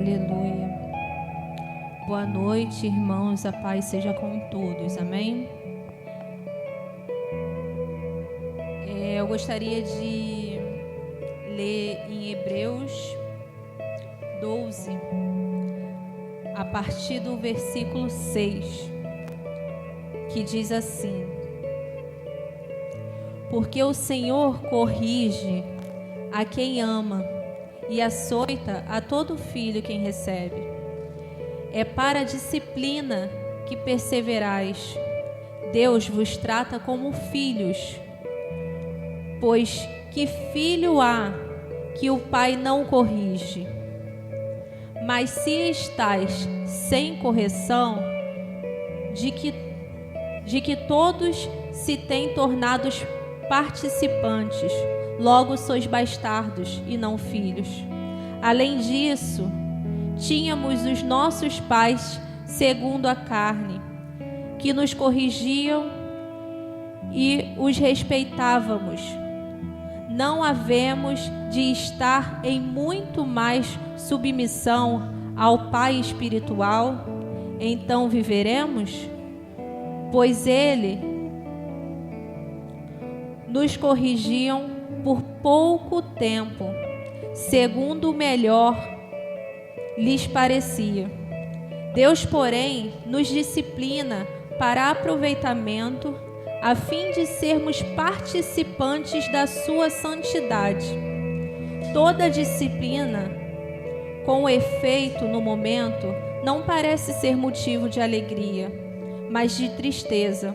Aleluia. Boa noite, irmãos. A paz seja com todos. Amém? Eu gostaria de ler em Hebreus 12, a partir do versículo 6, que diz assim: Porque o Senhor corrige a quem ama e açoita a todo filho quem recebe. É para a disciplina que perseverais. Deus vos trata como filhos. Pois que filho há que o pai não corrige? Mas se estais sem correção, de que todos se têm tornados participantes, logo sois bastardos e não filhos. Além disso, tínhamos os nossos pais segundo a carne, que nos corrigiam e os respeitávamos. Não havemos de estar em muito mais submissão ao Pai espiritual? Então viveremos? Pois ele nos corrigiam por pouco tempo, segundo o melhor lhes parecia. Deus, porém, nos disciplina para aproveitamento, a fim de sermos participantes da sua santidade. Toda disciplina, com efeito no momento, não parece ser motivo de alegria, mas de tristeza.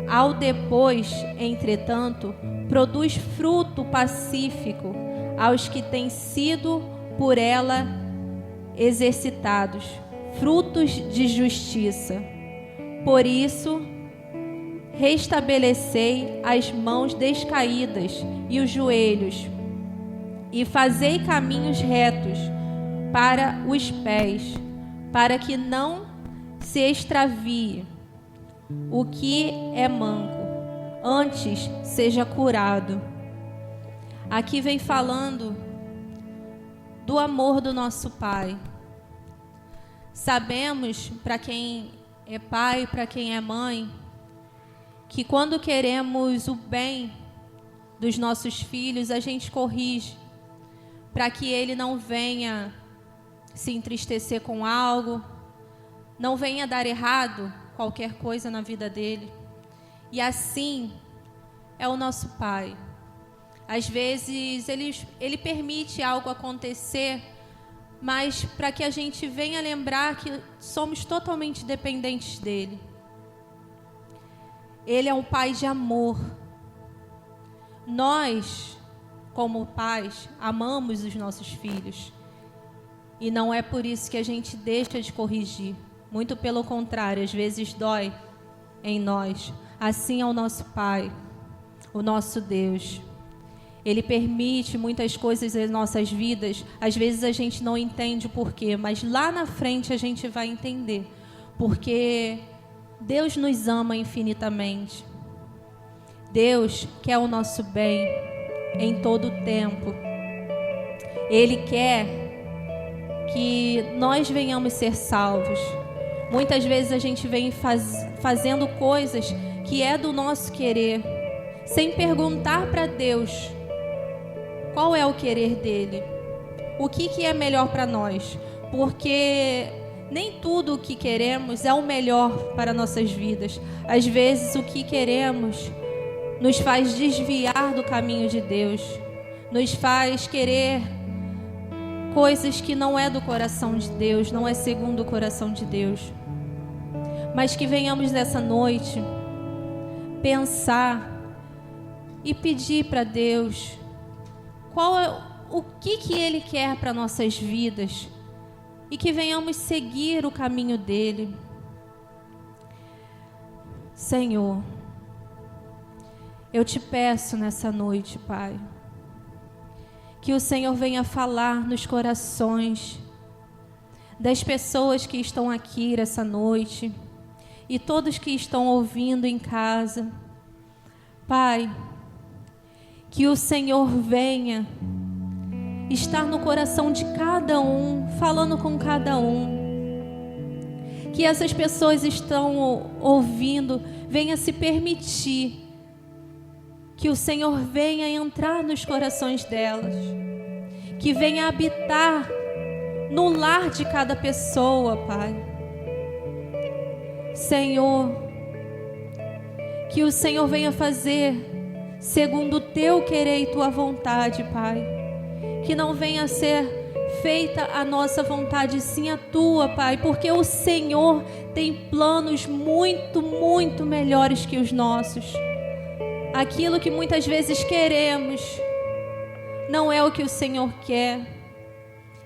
Ao depois, entretanto, produz fruto pacífico aos que têm sido por ela exercitados, frutos de justiça. Por isso, restabelecei as mãos descaídas e os joelhos, e fazei caminhos retos para os pés, para que não se extravie o que é manco, antes seja curado. Aqui vem falando do amor do nosso Pai. Sabemos, para quem é pai, para quem é mãe, que quando queremos o bem dos nossos filhos, a gente corrige, para que ele não venha se entristecer com algo, não venha dar errado qualquer coisa na vida dele. E assim é o nosso Pai. Às vezes ele permite algo acontecer, mas para que a gente venha lembrar que somos totalmente dependentes dele. Ele é um Pai de amor. Nós, como pais, amamos os nossos filhos. E não é por isso que a gente deixa de corrigir. Muito pelo contrário, às vezes dói em nós. Assim é o nosso Pai, o nosso Deus. Ele permite muitas coisas em nossas vidas. Às vezes a gente não entende o porquê, mas lá na frente a gente vai entender. Porque Deus nos ama infinitamente. Deus quer o nosso bem em todo o tempo. Ele quer que nós venhamos ser salvos. Muitas vezes a gente vem fazendo coisas que é do nosso querer, sem perguntar para Deus qual é o querer dele, o que é melhor para nós, porque nem tudo o que queremos é o melhor para nossas vidas. Às vezes o que queremos nos faz desviar do caminho de Deus, nos faz querer coisas que não é do coração de Deus, não é segundo o coração de Deus. Mas que venhamos nessa noite pensar e pedir para Deus o que Ele quer para nossas vidas, e que venhamos seguir o caminho dele. Senhor, eu te peço nessa noite, Pai, que o Senhor venha falar nos corações das pessoas que estão aqui essa noite e todos que estão ouvindo em casa. Pai, que o Senhor venha estar no coração de cada um, falando com cada um. Que essas pessoas estão ouvindo, venha se permitir que o Senhor venha entrar nos corações delas, que venha habitar no lar de cada pessoa, Pai. Senhor, que o Senhor venha fazer segundo o Teu querer e Tua vontade, Pai. Que não venha ser feita a nossa vontade, sim a Tua, Pai, porque o Senhor tem planos muito, muito melhores que os nossos. Aquilo que muitas vezes queremos não é o que o Senhor quer.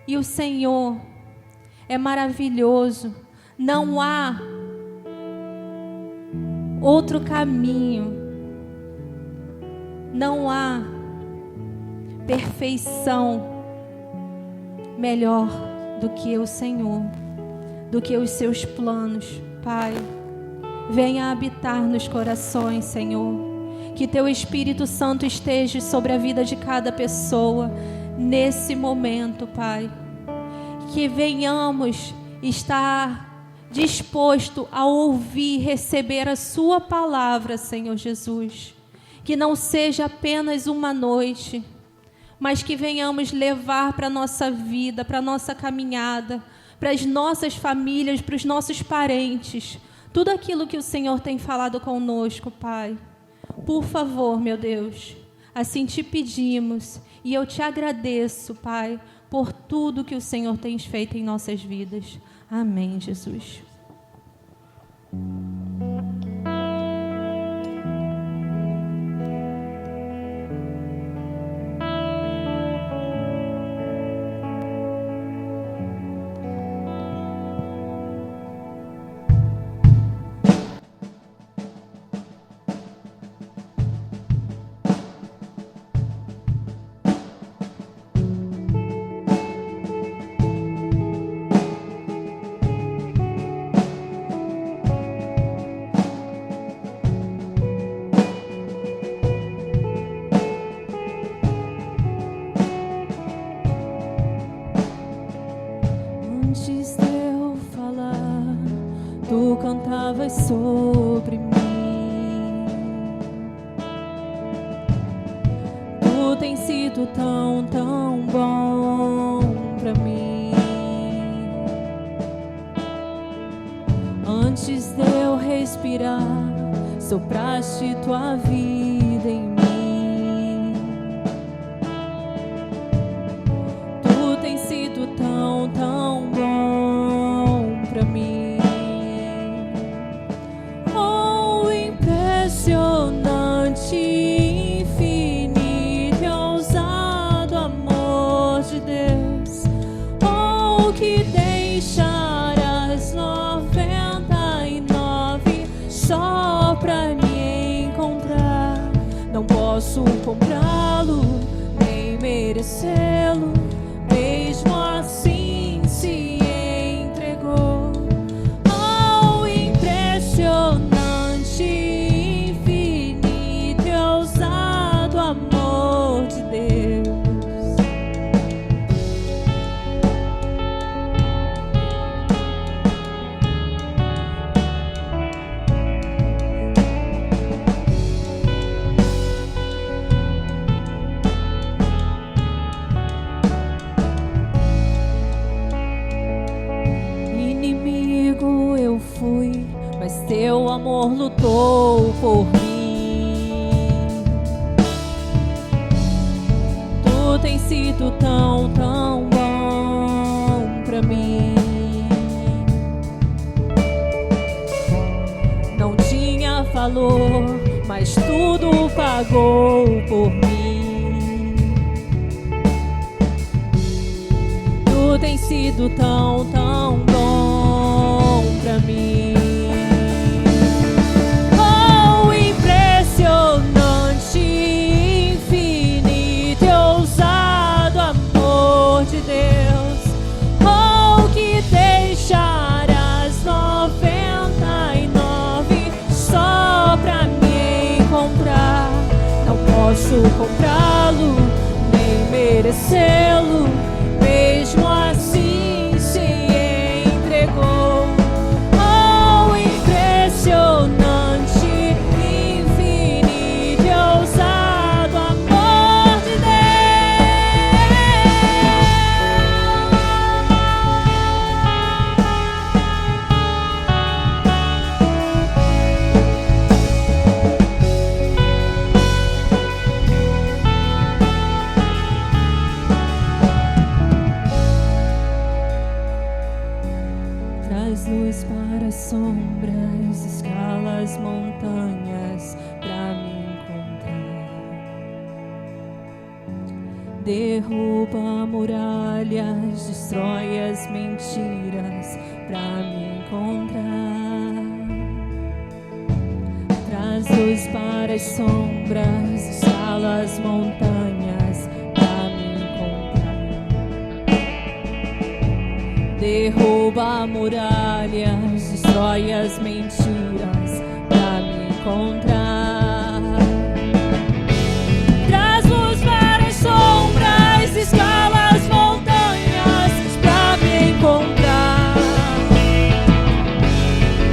E o Senhor é maravilhoso. Não há outro caminho. Não há perfeição melhor do que o Senhor, do que os seus planos, Pai. Venha habitar nos corações, Senhor. Que Teu Espírito Santo esteja sobre a vida de cada pessoa nesse momento, Pai. Que venhamos estar disposto a ouvir, receber a Sua palavra, Senhor Jesus. Que não seja apenas uma noite, mas que venhamos levar para a nossa vida, para a nossa caminhada, para as nossas famílias, para os nossos parentes, tudo aquilo que o Senhor tem falado conosco, Pai. Por favor, meu Deus, assim Te pedimos e eu Te agradeço, Pai, por tudo que o Senhor tem feito em nossas vidas. Amém, Jesus. Antes de eu falar, Tu cantavas sobre mim. Tu tens sido tão, tão bom pra mim. Antes de eu respirar, sopraste Tua vida em mim. Tu tens sido tão, tão bom pra mim. Oh, impressionante, infinito e ousado amor de Deus. Oh, que deixar as 99 só pra me encontrar. Não posso comprá-lo, nem merecê-lo. Mesmo assim se entregou. Oh, impressionante, infinito e ousado amor de Deus. Inimigo eu fui, mas Teu amor lutou por mim. Tu tens sido tão, tão bom pra mim. Não tinha valor, mas tudo pagou por mim. Tu tens sido tão, tão bom pra mim. Oh, impressionante, infinito e ousado amor de Deus. Oh, que deixar as 99 só pra me encontrar. Não posso comprá-lo, nem merecer. merecê-lo, mesmo assim se entregou. Oh, impressionante, infinito e ousado amor de Traz luz para as sombras, escala as montanhas pra me encontrar. Derruba muralhas, destrói as mentiras pra me encontrar. Traz luz para as sombras, escala as montanhas pra me encontrar. Derruba muralhas, destrói as mentiras pra me encontrar. Traz luz para as sombras, escala as montanhas pra me encontrar.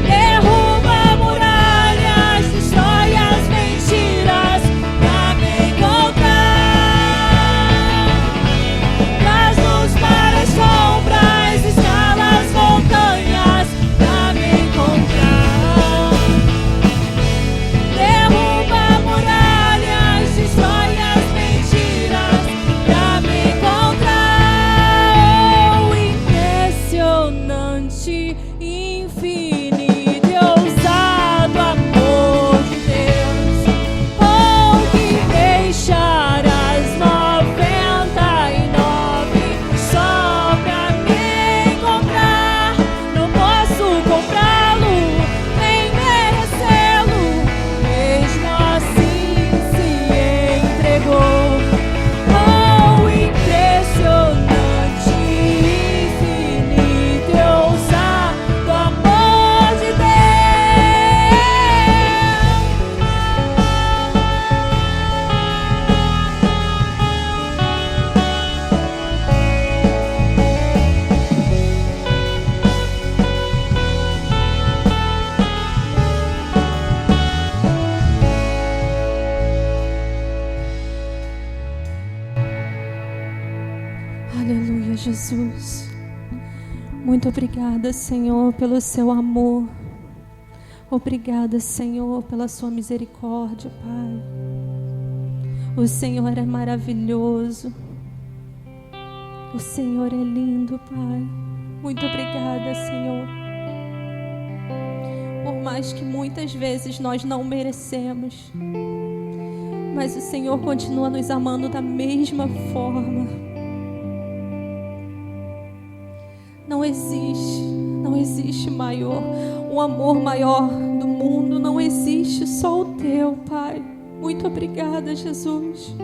Derruba muralhas, destrói as mentiras pra me encontrar. Traz luz para as sombras, escala as montanhas pra me encontrar. Derruba muralhas, destrói as mentiras pra me encontrar. Oh, impressionante, infinito e ousado amor de Deus. Oh, que deixarás 99 só pra me encontrar. Não posso comprá-lo, nem merecê-lo, mesmo assim se entregou. Oh, impressionante, infinito e ousado amor de Deus. Aleluia, Jesus. Muito obrigada, Senhor, pelo seu amor. Obrigada, Senhor, pela sua misericórdia, Pai. O Senhor é maravilhoso. O Senhor é lindo, Pai. Muito obrigada, Senhor. Por mais que muitas vezes nós não merecemos, mas o Senhor continua nos amando da mesma forma. Não existe maior, um amor maior do mundo, não existe, só o teu, Pai. Muito obrigada, Jesus.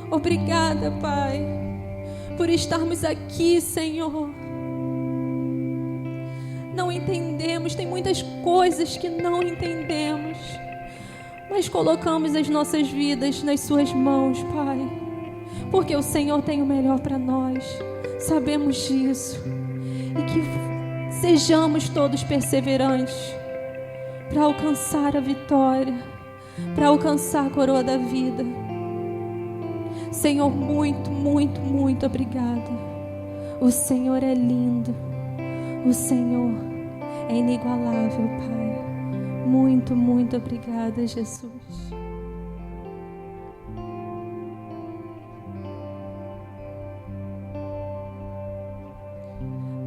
Obrigada, Pai, por estarmos aqui, Senhor. Não entendemos, tem muitas coisas que não entendemos, mas colocamos as nossas vidas nas suas mãos, Pai, porque o Senhor tem o melhor para nós. Sabemos disso, e que sejamos todos perseverantes para alcançar a vitória, para alcançar a coroa da vida. Senhor, muito, muito, muito obrigada. O Senhor é lindo, o Senhor é inigualável, Pai. Muito, muito obrigada, Jesus.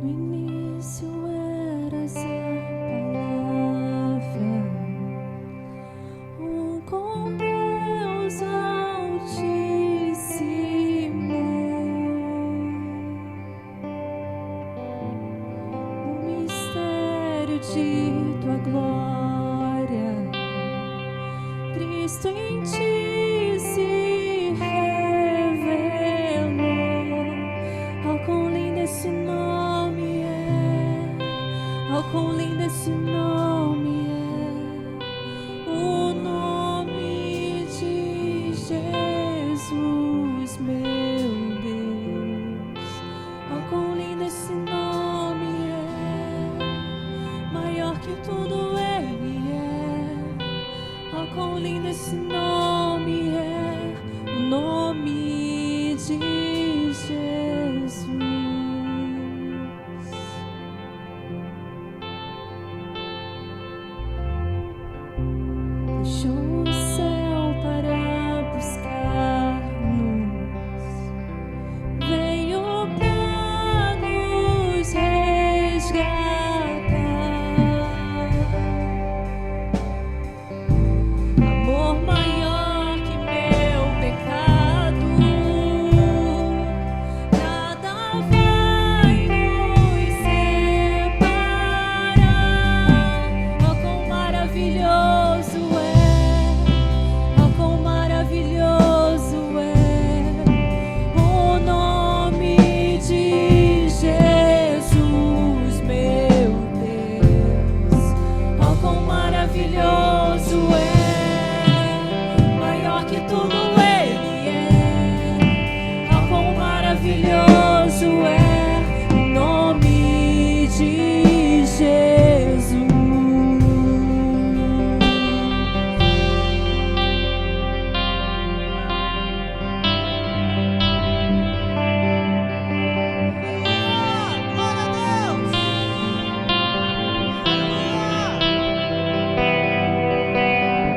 No início eras a palavra, com Deus Altíssimo. O mistério de tua glória, Cristo em ti se revelou. Oh, quão lindo esse nome é, oh, quão lindo esse nome é, o nome de Jesus meu. que tudo Ele é. Oh, quão lindo esse nome é, o nome de Jesus. Deixou o céu para buscar-nos, veio para nos resgatar. Amor maior que meu pecado, nada vai nos separar. Oh, quão maravilhoso é, oh, quão maravilhoso é o nome de Jesus, meu Deus. Oh, quão maravilhoso é, maior que tudo Ele é. Oh, quão maravilhoso é o nome de Jesus. Glória a Deus! Aleluia!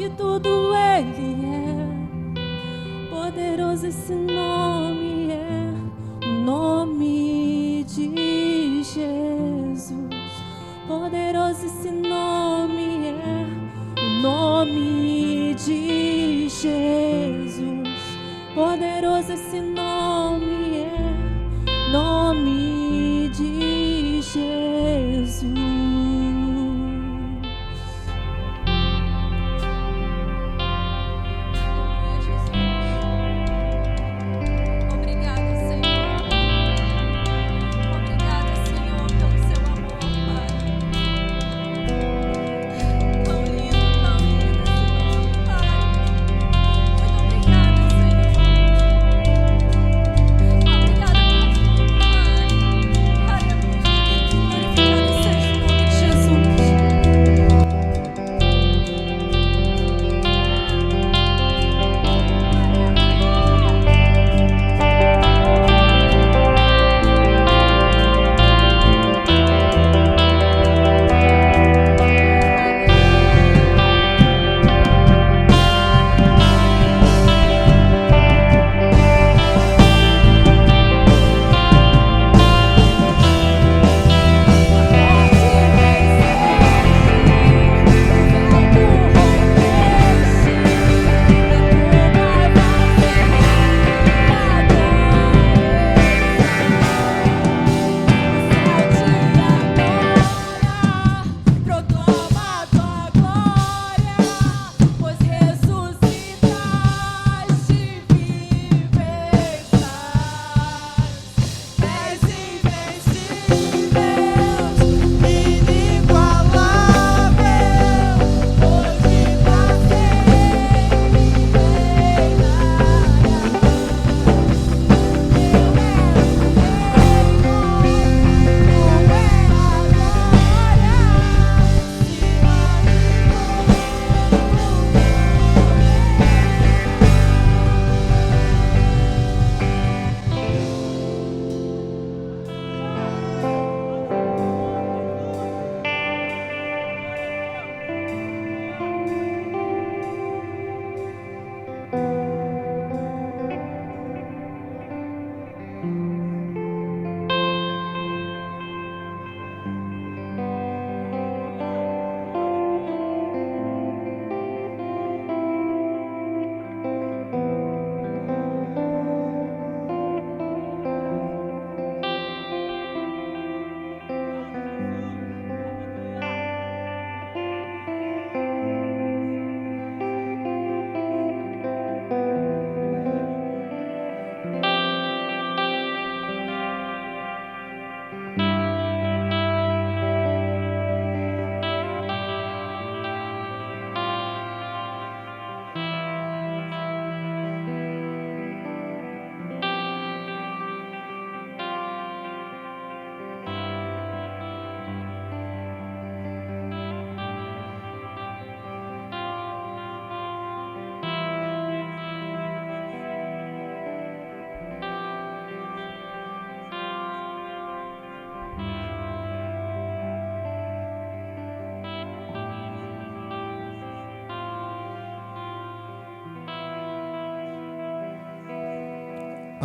que tudo Ele é. Poderoso esse nome é, o nome de Jesus. Poderoso esse nome é, o nome de Jesus. Poderoso esse nome é, nome de Jesus.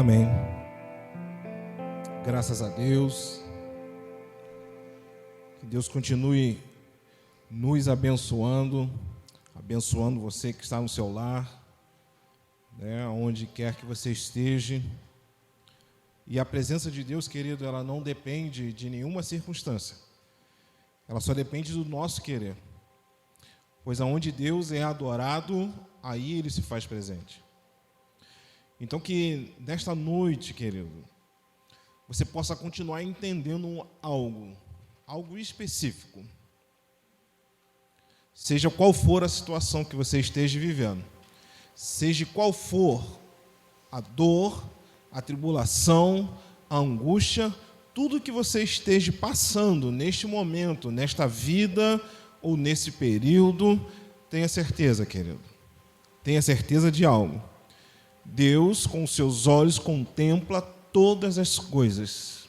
Amém. Graças a Deus. Que Deus continue nos abençoando, abençoando você que está no seu lar, né, onde quer que você esteja. E a presença de Deus, querido, ela não depende de nenhuma circunstância. Ela só depende do nosso querer. Pois aonde Deus é adorado, aí Ele se faz presente. Então que nesta noite, querido, você possa continuar entendendo algo específico. Seja qual for a situação que você esteja vivendo, seja qual for a dor, a tribulação, a angústia, tudo que você esteja passando neste momento, nesta vida ou nesse período, tenha certeza, querido. Tenha certeza de algo. Deus, com seus olhos, contempla todas as coisas.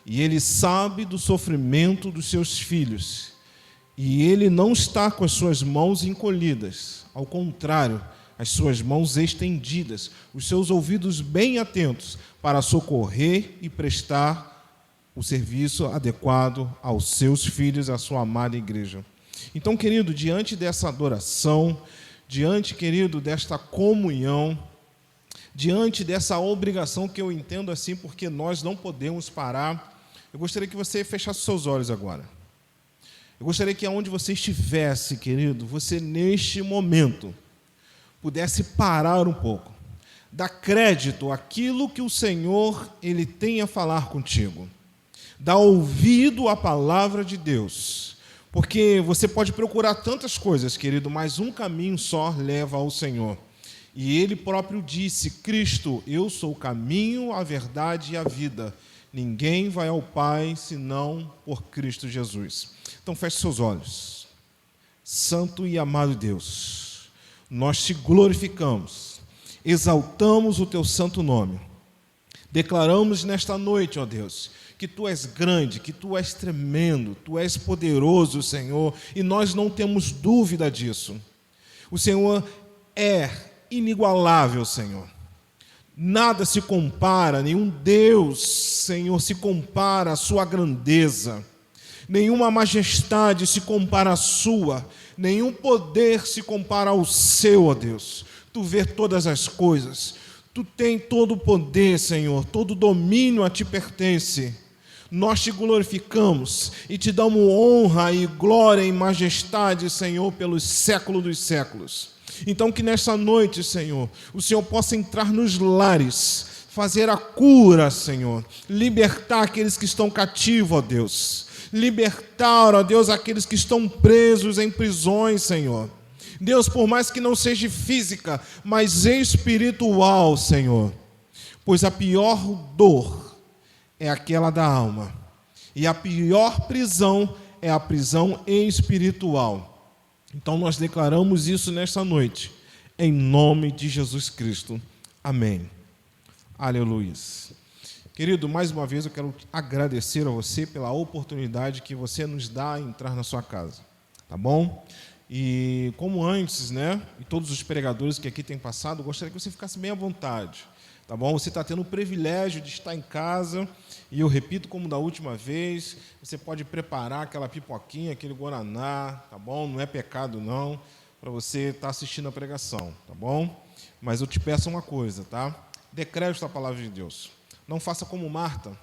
E Ele sabe do sofrimento dos seus filhos. E ele não está com as suas mãos encolhidas, ao contrário, as suas mãos estendidas, os seus ouvidos bem atentos para socorrer e prestar o serviço adequado aos seus filhos, à sua amada igreja. Então, querido, diante dessa adoração, diante, querido, desta comunhão, diante dessa obrigação que eu entendo assim, porque nós não podemos parar, eu gostaria que você fechasse seus olhos agora. Eu gostaria que aonde você estivesse, querido, você neste momento pudesse parar um pouco, dar crédito àquilo que o Senhor ele tem a falar contigo, dar ouvido à palavra de Deus, porque você pode procurar tantas coisas, querido, mas um caminho só leva ao Senhor. E Ele próprio disse: Cristo, eu sou o caminho, a verdade e a vida. Ninguém vai ao Pai senão por Cristo Jesus. Então feche seus olhos. Santo e amado Deus, nós te glorificamos, exaltamos o teu santo nome. Declaramos nesta noite, ó Deus, que tu és grande, que tu és tremendo, tu és poderoso, Senhor, e nós não temos dúvida disso. O Senhor é inigualável, Senhor. Nada se compara, nenhum Deus, Senhor, se compara à sua grandeza. Nenhuma majestade se compara à sua, nenhum poder se compara ao seu, ó Deus. Tu vês todas as coisas, tu tens todo o poder, Senhor, todo o domínio a ti pertence. Nós te glorificamos e te damos honra e glória e majestade, Senhor, pelos séculos dos séculos. Então que nesta noite, Senhor, o Senhor possa entrar nos lares, fazer a cura, Senhor, libertar aqueles que estão cativos, ó Deus, libertar, ó Deus, aqueles que estão presos em prisões, Senhor. Deus, por mais que não seja física, mas espiritual, Senhor, pois a pior dor é aquela da alma, e a pior prisão é a prisão espiritual. Então nós declaramos isso nesta noite, em nome de Jesus Cristo. Amém. Aleluia. Querido, mais uma vez eu quero agradecer a você pela oportunidade que você nos dá em entrar na sua casa, tá bom? E como antes, né, e todos os pregadores que aqui têm passado, eu gostaria que você ficasse bem à vontade, tá bom? Você está tendo o privilégio de estar em casa, e eu repito como da última vez, você pode preparar aquela pipoquinha, aquele guaraná, tá bom? Não é pecado não, para você estar assistindo a pregação, tá bom? Mas eu te peço uma coisa, tá? Dê crédito à palavra de Deus. Não faça como Marta,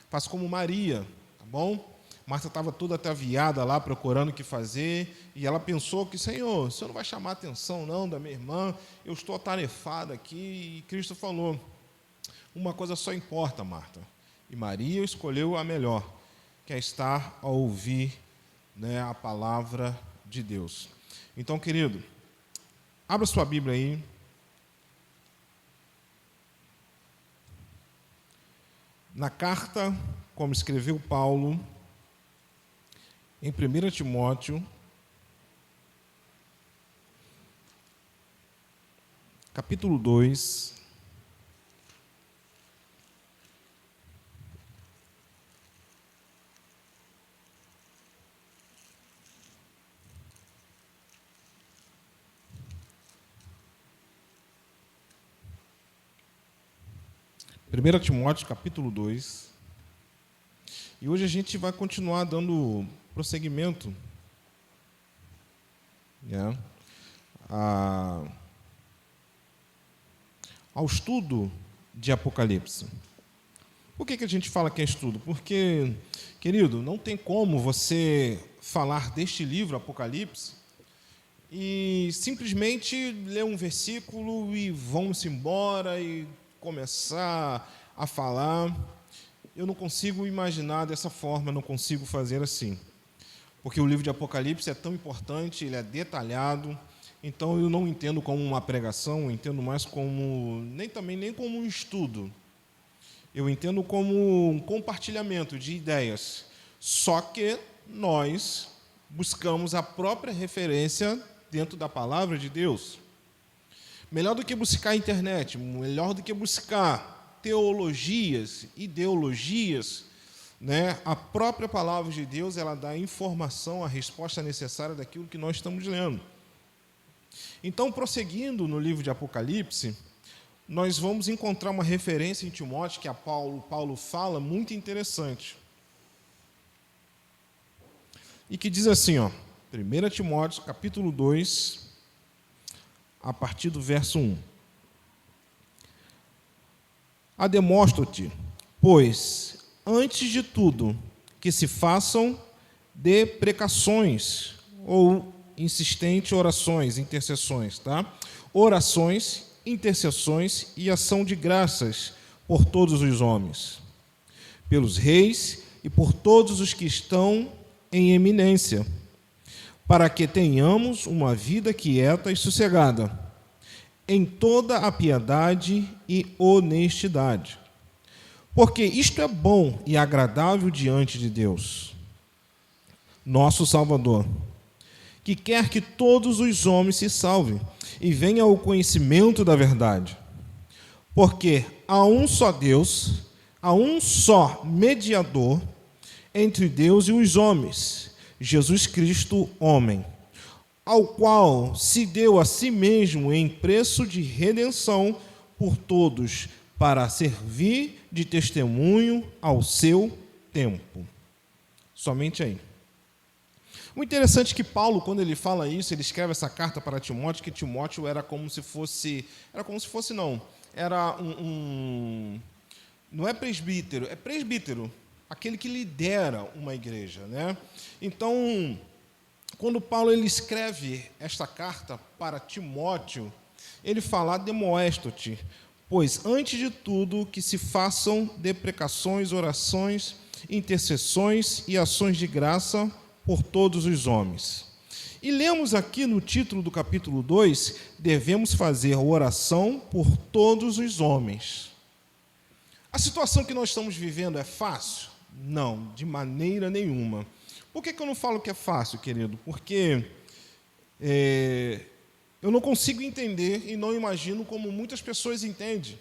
faça como Maria, tá bom? Marta estava toda ataviada lá, procurando o que fazer, e ela pensou que, Senhor, o Senhor não vai chamar a atenção não da minha irmã, eu estou atarefada aqui, e Cristo falou, uma coisa só importa, Marta, e Maria escolheu a melhor, que é estar a ouvir, né, a palavra de Deus. Então, querido, abra sua Bíblia aí, na carta, como escreveu Paulo, em 1 Timóteo, capítulo 2, capítulo 2, e hoje a gente vai continuar dando prosseguimento, né, ao estudo de Apocalipse. Por que a gente fala que é estudo? Porque, querido, não tem como você falar deste livro, Apocalipse, e simplesmente ler um versículo e vamos embora e começar a falar. Eu não consigo imaginar dessa forma, não consigo fazer assim. Porque o livro de Apocalipse é tão importante, ele é detalhado, então eu não entendo como uma pregação, eu entendo mais como, nem como um estudo. Eu entendo como um compartilhamento de ideias, só que nós buscamos a própria referência dentro da palavra de Deus. Melhor do que buscar a internet, melhor do que buscar teologias, ideologias, né, a própria palavra de Deus, ela dá a informação, a resposta necessária daquilo que nós estamos lendo. Então, prosseguindo no livro de Apocalipse, nós vamos encontrar uma referência em Timóteo que Paulo fala muito interessante. E que diz assim, 1 Timóteo, capítulo 2, a partir do verso 1. Ademostro-te, pois, antes de tudo, que se façam deprecações ou insistentes orações, intercessões, tá? Orações, intercessões e ação de graças por todos os homens, pelos reis e por todos os que estão em eminência, para que tenhamos uma vida quieta e sossegada, em toda a piedade e honestidade. Porque isto é bom e agradável diante de Deus, nosso Salvador, que quer que todos os homens se salvem e venham ao conhecimento da verdade. Porque há um só Deus, há um só mediador entre Deus e os homens, Jesus Cristo, homem, ao qual se deu a si mesmo em preço de redenção por todos, para servir de testemunho ao seu tempo. Somente aí. O interessante é que Paulo, quando ele fala isso, ele escreve essa carta para Timóteo, que Timóteo era como se fosse não é presbítero, é presbítero, aquele que lidera uma igreja, né? Então, quando Paulo ele escreve esta carta para Timóteo, ele fala: admoesto-te, pois antes de tudo que se façam deprecações, orações, intercessões e ações de graça por todos os homens. E lemos aqui no título do capítulo 2, devemos fazer oração por todos os homens. A situação que nós estamos vivendo é fácil? Não, de maneira nenhuma. Por que eu não falo que é fácil, querido? Porque eu não consigo entender e não imagino como muitas pessoas entendem.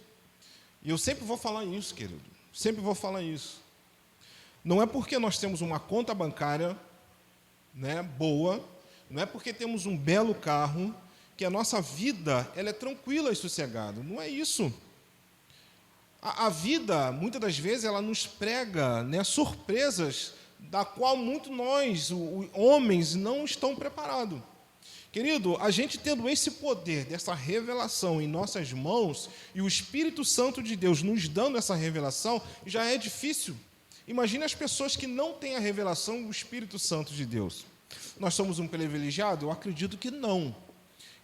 E eu sempre vou falar isso, querido. Sempre vou falar isso. Não é porque nós temos uma conta bancária, né, boa, não é porque temos um belo carro, que a nossa vida ela é tranquila e sossegada. Não é isso. A vida, muitas das vezes, ela nos prega, né, surpresas da qual muitos nós, os homens, não estão preparados. Querido, a gente tendo esse poder, dessa revelação em nossas mãos, e o Espírito Santo de Deus nos dando essa revelação, já é difícil. Imagine as pessoas que não têm a revelação do Espírito Santo de Deus. Nós somos um privilegiado? Eu acredito que não.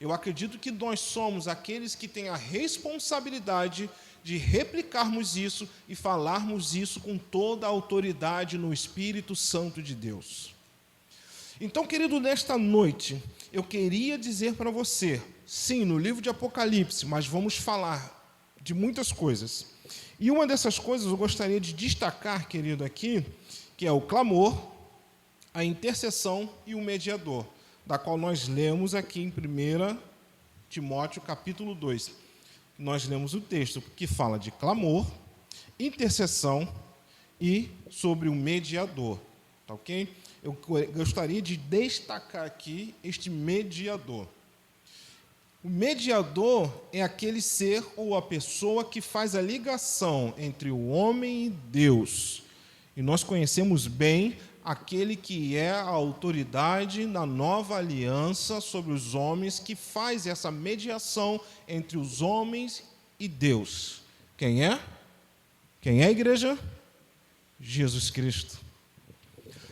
Eu acredito que nós somos aqueles que têm a responsabilidade de replicarmos isso e falarmos isso com toda a autoridade no Espírito Santo de Deus. Então, querido, nesta noite, eu queria dizer para você, sim, no livro de Apocalipse, mas vamos falar de muitas coisas. E uma dessas coisas eu gostaria de destacar, querido, aqui, que é o clamor, a intercessão e o mediador, da qual nós lemos aqui em 1 Timóteo, capítulo 2. Nós lemos o texto que fala de clamor, intercessão e sobre o mediador, tá ok? Eu gostaria de destacar aqui este mediador. O mediador é aquele ser ou a pessoa que faz a ligação entre o homem e Deus. E nós conhecemos bem aquele que é a autoridade na nova aliança sobre os homens, que faz essa mediação entre os homens e Deus. Quem é? Quem é a igreja? Jesus Cristo.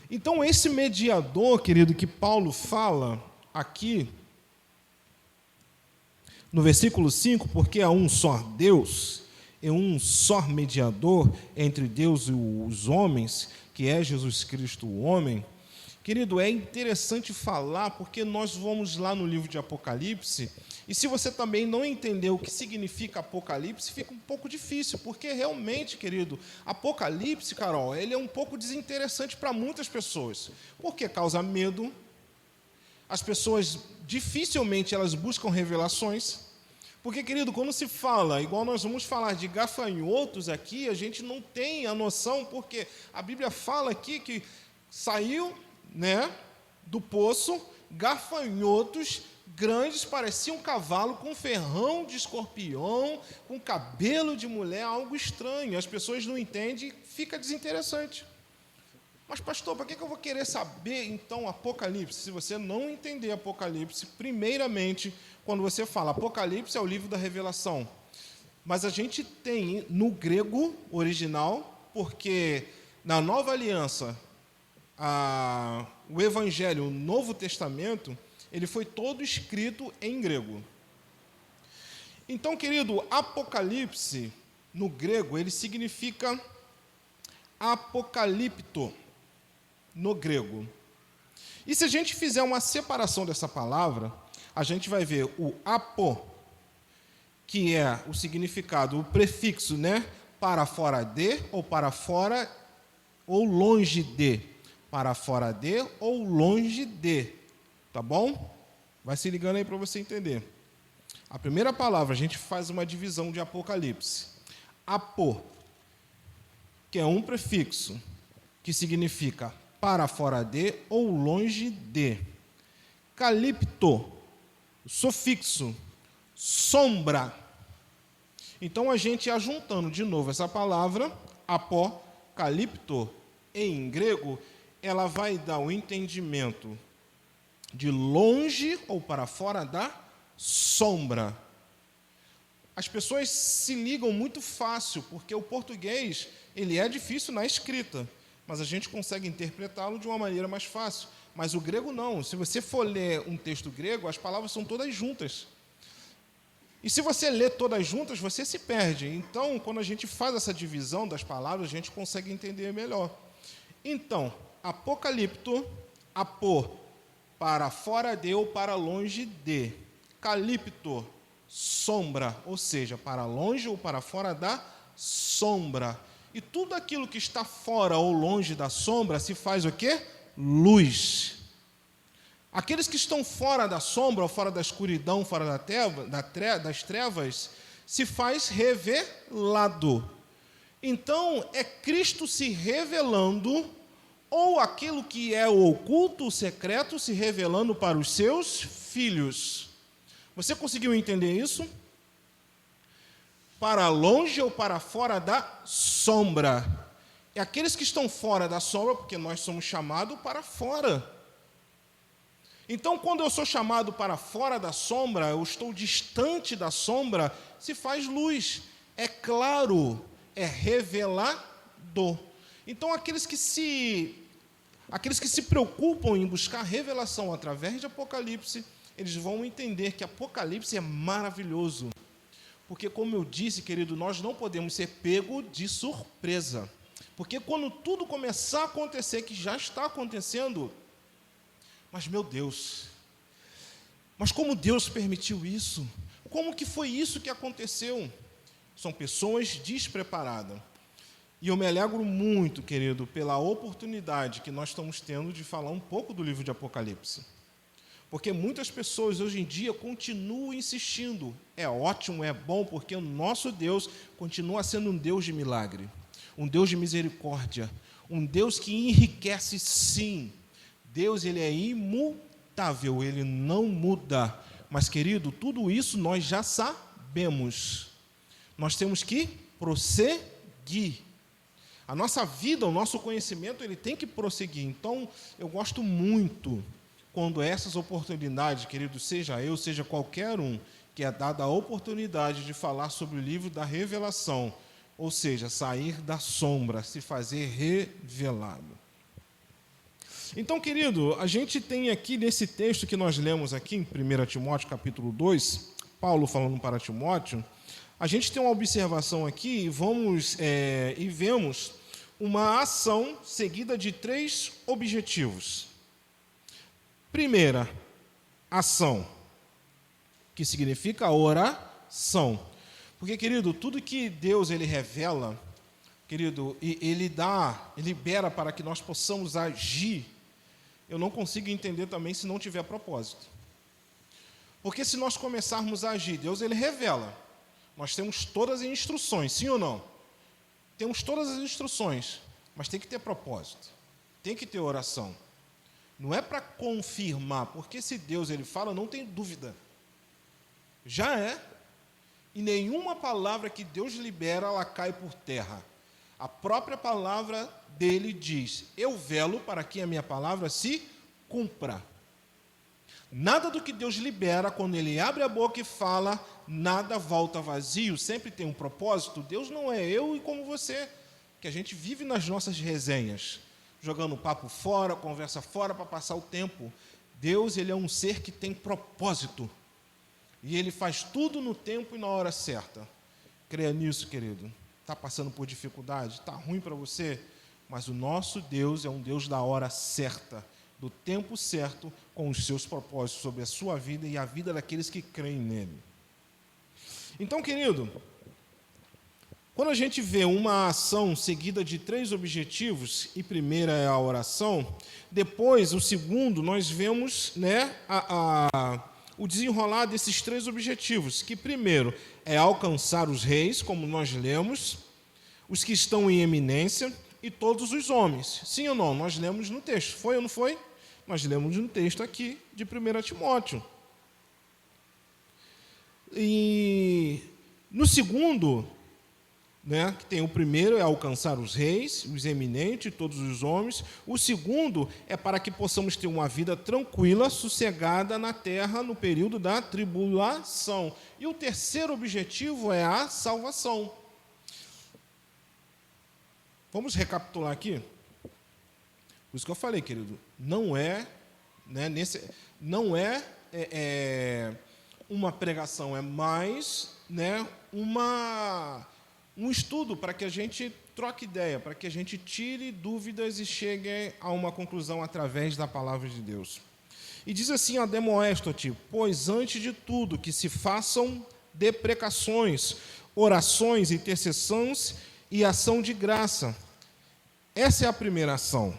Então, esse mediador, querido, que Paulo fala aqui, no versículo 5, porque há um só Deus, e um só mediador entre Deus e os homens, que é Jesus Cristo, o homem. Querido, é interessante falar, porque nós vamos lá no livro de Apocalipse, e se você também não entender o que significa Apocalipse, fica um pouco difícil, porque realmente, querido, Apocalipse, Carol, ele é um pouco desinteressante para muitas pessoas, porque causa medo. As pessoas dificilmente elas buscam revelações, Porque, querido, quando se fala, igual nós vamos falar de gafanhotos aqui, a gente não tem a noção, porque a Bíblia fala aqui que saiu, né, do poço gafanhotos grandes, pareciam um cavalo com ferrão de escorpião, com cabelo de mulher, algo estranho. As pessoas não entendem, fica desinteressante. Mas, pastor, para que eu vou querer saber, então, Apocalipse? Se você não entender Apocalipse, primeiramente, quando você fala Apocalipse, é o livro da revelação. Mas a gente tem no grego original, porque na Nova Aliança, o Evangelho, o Novo Testamento, ele foi todo escrito em grego. Então, querido, Apocalipse, no grego, ele significa apocalipto, no grego. E se a gente fizer uma separação dessa palavra, a gente vai ver o apo, que é o significado, o prefixo, né? Para fora de, ou para fora, ou longe de. Para fora de, ou longe de. Tá bom? Vai se ligando aí para você entender. A primeira palavra, a gente faz uma divisão de Apocalipse. Apo, que é um prefixo, que significa para fora de ou longe de. Calipto, sufixo, sombra. Então, a gente ajuntando de novo essa palavra, apocalipto, em grego, ela vai dar o entendimento de longe ou para fora da sombra. As pessoas se ligam muito fácil, porque o português, ele é difícil na escrita, mas a gente consegue interpretá-lo de uma maneira mais fácil. Mas o grego não. Se você for ler um texto grego, as palavras são todas juntas. E se você lê todas juntas, você se perde. Então, quando a gente faz essa divisão das palavras, a gente consegue entender melhor. Então, apocalipto, apo, para fora de ou para longe de. Calipto, sombra, ou seja, para longe ou para fora da sombra. E tudo aquilo que está fora ou longe da sombra se faz o quê? Luz. Aqueles que estão fora da sombra, ou fora da escuridão, fora das trevas, se faz revelado. Então, é Cristo se revelando, ou aquilo que é o oculto, o secreto, se revelando para os seus filhos. Você conseguiu entender isso? Para longe ou para fora da sombra. É aqueles que estão fora da sombra, porque nós somos chamados para fora. Então, quando eu sou chamado para fora da sombra, eu estou distante da sombra, se faz luz. É claro, é revelado. Então, aqueles que se preocupam em buscar revelação através de Apocalipse, eles vão entender que Apocalipse é maravilhoso. Porque, como eu disse, querido, nós não podemos ser pego de surpresa. Porque quando tudo começar a acontecer, que já está acontecendo, mas, meu Deus, mas como Deus permitiu isso? Como que foi isso que aconteceu? São pessoas despreparadas. E eu me alegro muito, querido, pela oportunidade que nós estamos tendo de falar um pouco do livro de Apocalipse. Porque muitas pessoas hoje em dia continuam insistindo. É ótimo, é bom, porque o nosso Deus continua sendo um Deus de milagre, um Deus de misericórdia, um Deus que enriquece, sim. Deus, ele é imutável, ele não muda. Mas, querido, tudo isso nós já sabemos. Nós temos que prosseguir. A nossa vida, o nosso conhecimento, ele tem que prosseguir. Então, eu gosto muito quando essas oportunidades, querido, seja eu, seja qualquer um, que é dada a oportunidade de falar sobre o livro da revelação, ou seja, sair da sombra, se fazer revelado. Então, querido, a gente tem aqui nesse texto que nós lemos aqui em 1 Timóteo capítulo 2, Paulo falando para Timóteo, a gente tem uma observação aqui e vemos uma ação seguida de 3 objetivos. Primeira ação, que significa oração. Porque, querido, tudo que Deus ele revela, querido, ele libera para que nós possamos agir, eu não consigo entender também se não tiver propósito. Porque se nós começarmos a agir, Deus ele revela. Nós temos todas as instruções, sim ou não? Temos todas as instruções, mas tem que ter propósito, tem que ter oração. Não é para confirmar, porque se Deus ele fala, não tem dúvida. Já é. E nenhuma palavra que Deus libera, ela cai por terra. A própria palavra dele diz: eu velo para que a minha palavra se cumpra. Nada do que Deus libera, quando ele abre a boca e fala, nada volta vazio, sempre tem um propósito. Deus não é eu e como você, que a gente vive nas nossas resenhas, jogando papo fora, conversa fora para passar o tempo. Deus, ele é um ser que tem propósito. E ele faz tudo no tempo e na hora certa. Creia nisso, querido. Está passando por dificuldade? Está ruim para você? Mas o nosso Deus é um Deus da hora certa, do tempo certo, com os seus propósitos sobre a sua vida e a vida daqueles que creem nele. Então, querido, quando a gente vê uma ação seguida de 3 objetivos, e primeira é a oração, depois, o segundo, nós vemos, né, o desenrolar desses 3 objetivos, que primeiro é alcançar os reis, como nós lemos, os que estão em eminência e todos os homens. Sim ou não? Nós lemos no texto. Foi ou não foi? Nós lemos no texto aqui de 1 Timóteo. E no segundo, né, que tem o primeiro é alcançar os reis, os eminentes, todos os homens. O segundo é para que possamos ter uma vida tranquila, sossegada na terra no período da tribulação. E o terceiro objetivo é a salvação. Vamos recapitular aqui? Por isso que eu falei, querido, não é, né, uma pregação, é mais, né, um estudo para que a gente troque ideia, para que a gente tire dúvidas e chegue a uma conclusão através da palavra de Deus. E diz assim, Ademoéstote: pois antes de tudo que se façam deprecações, orações, intercessões e ação de graça. Essa é a primeira ação.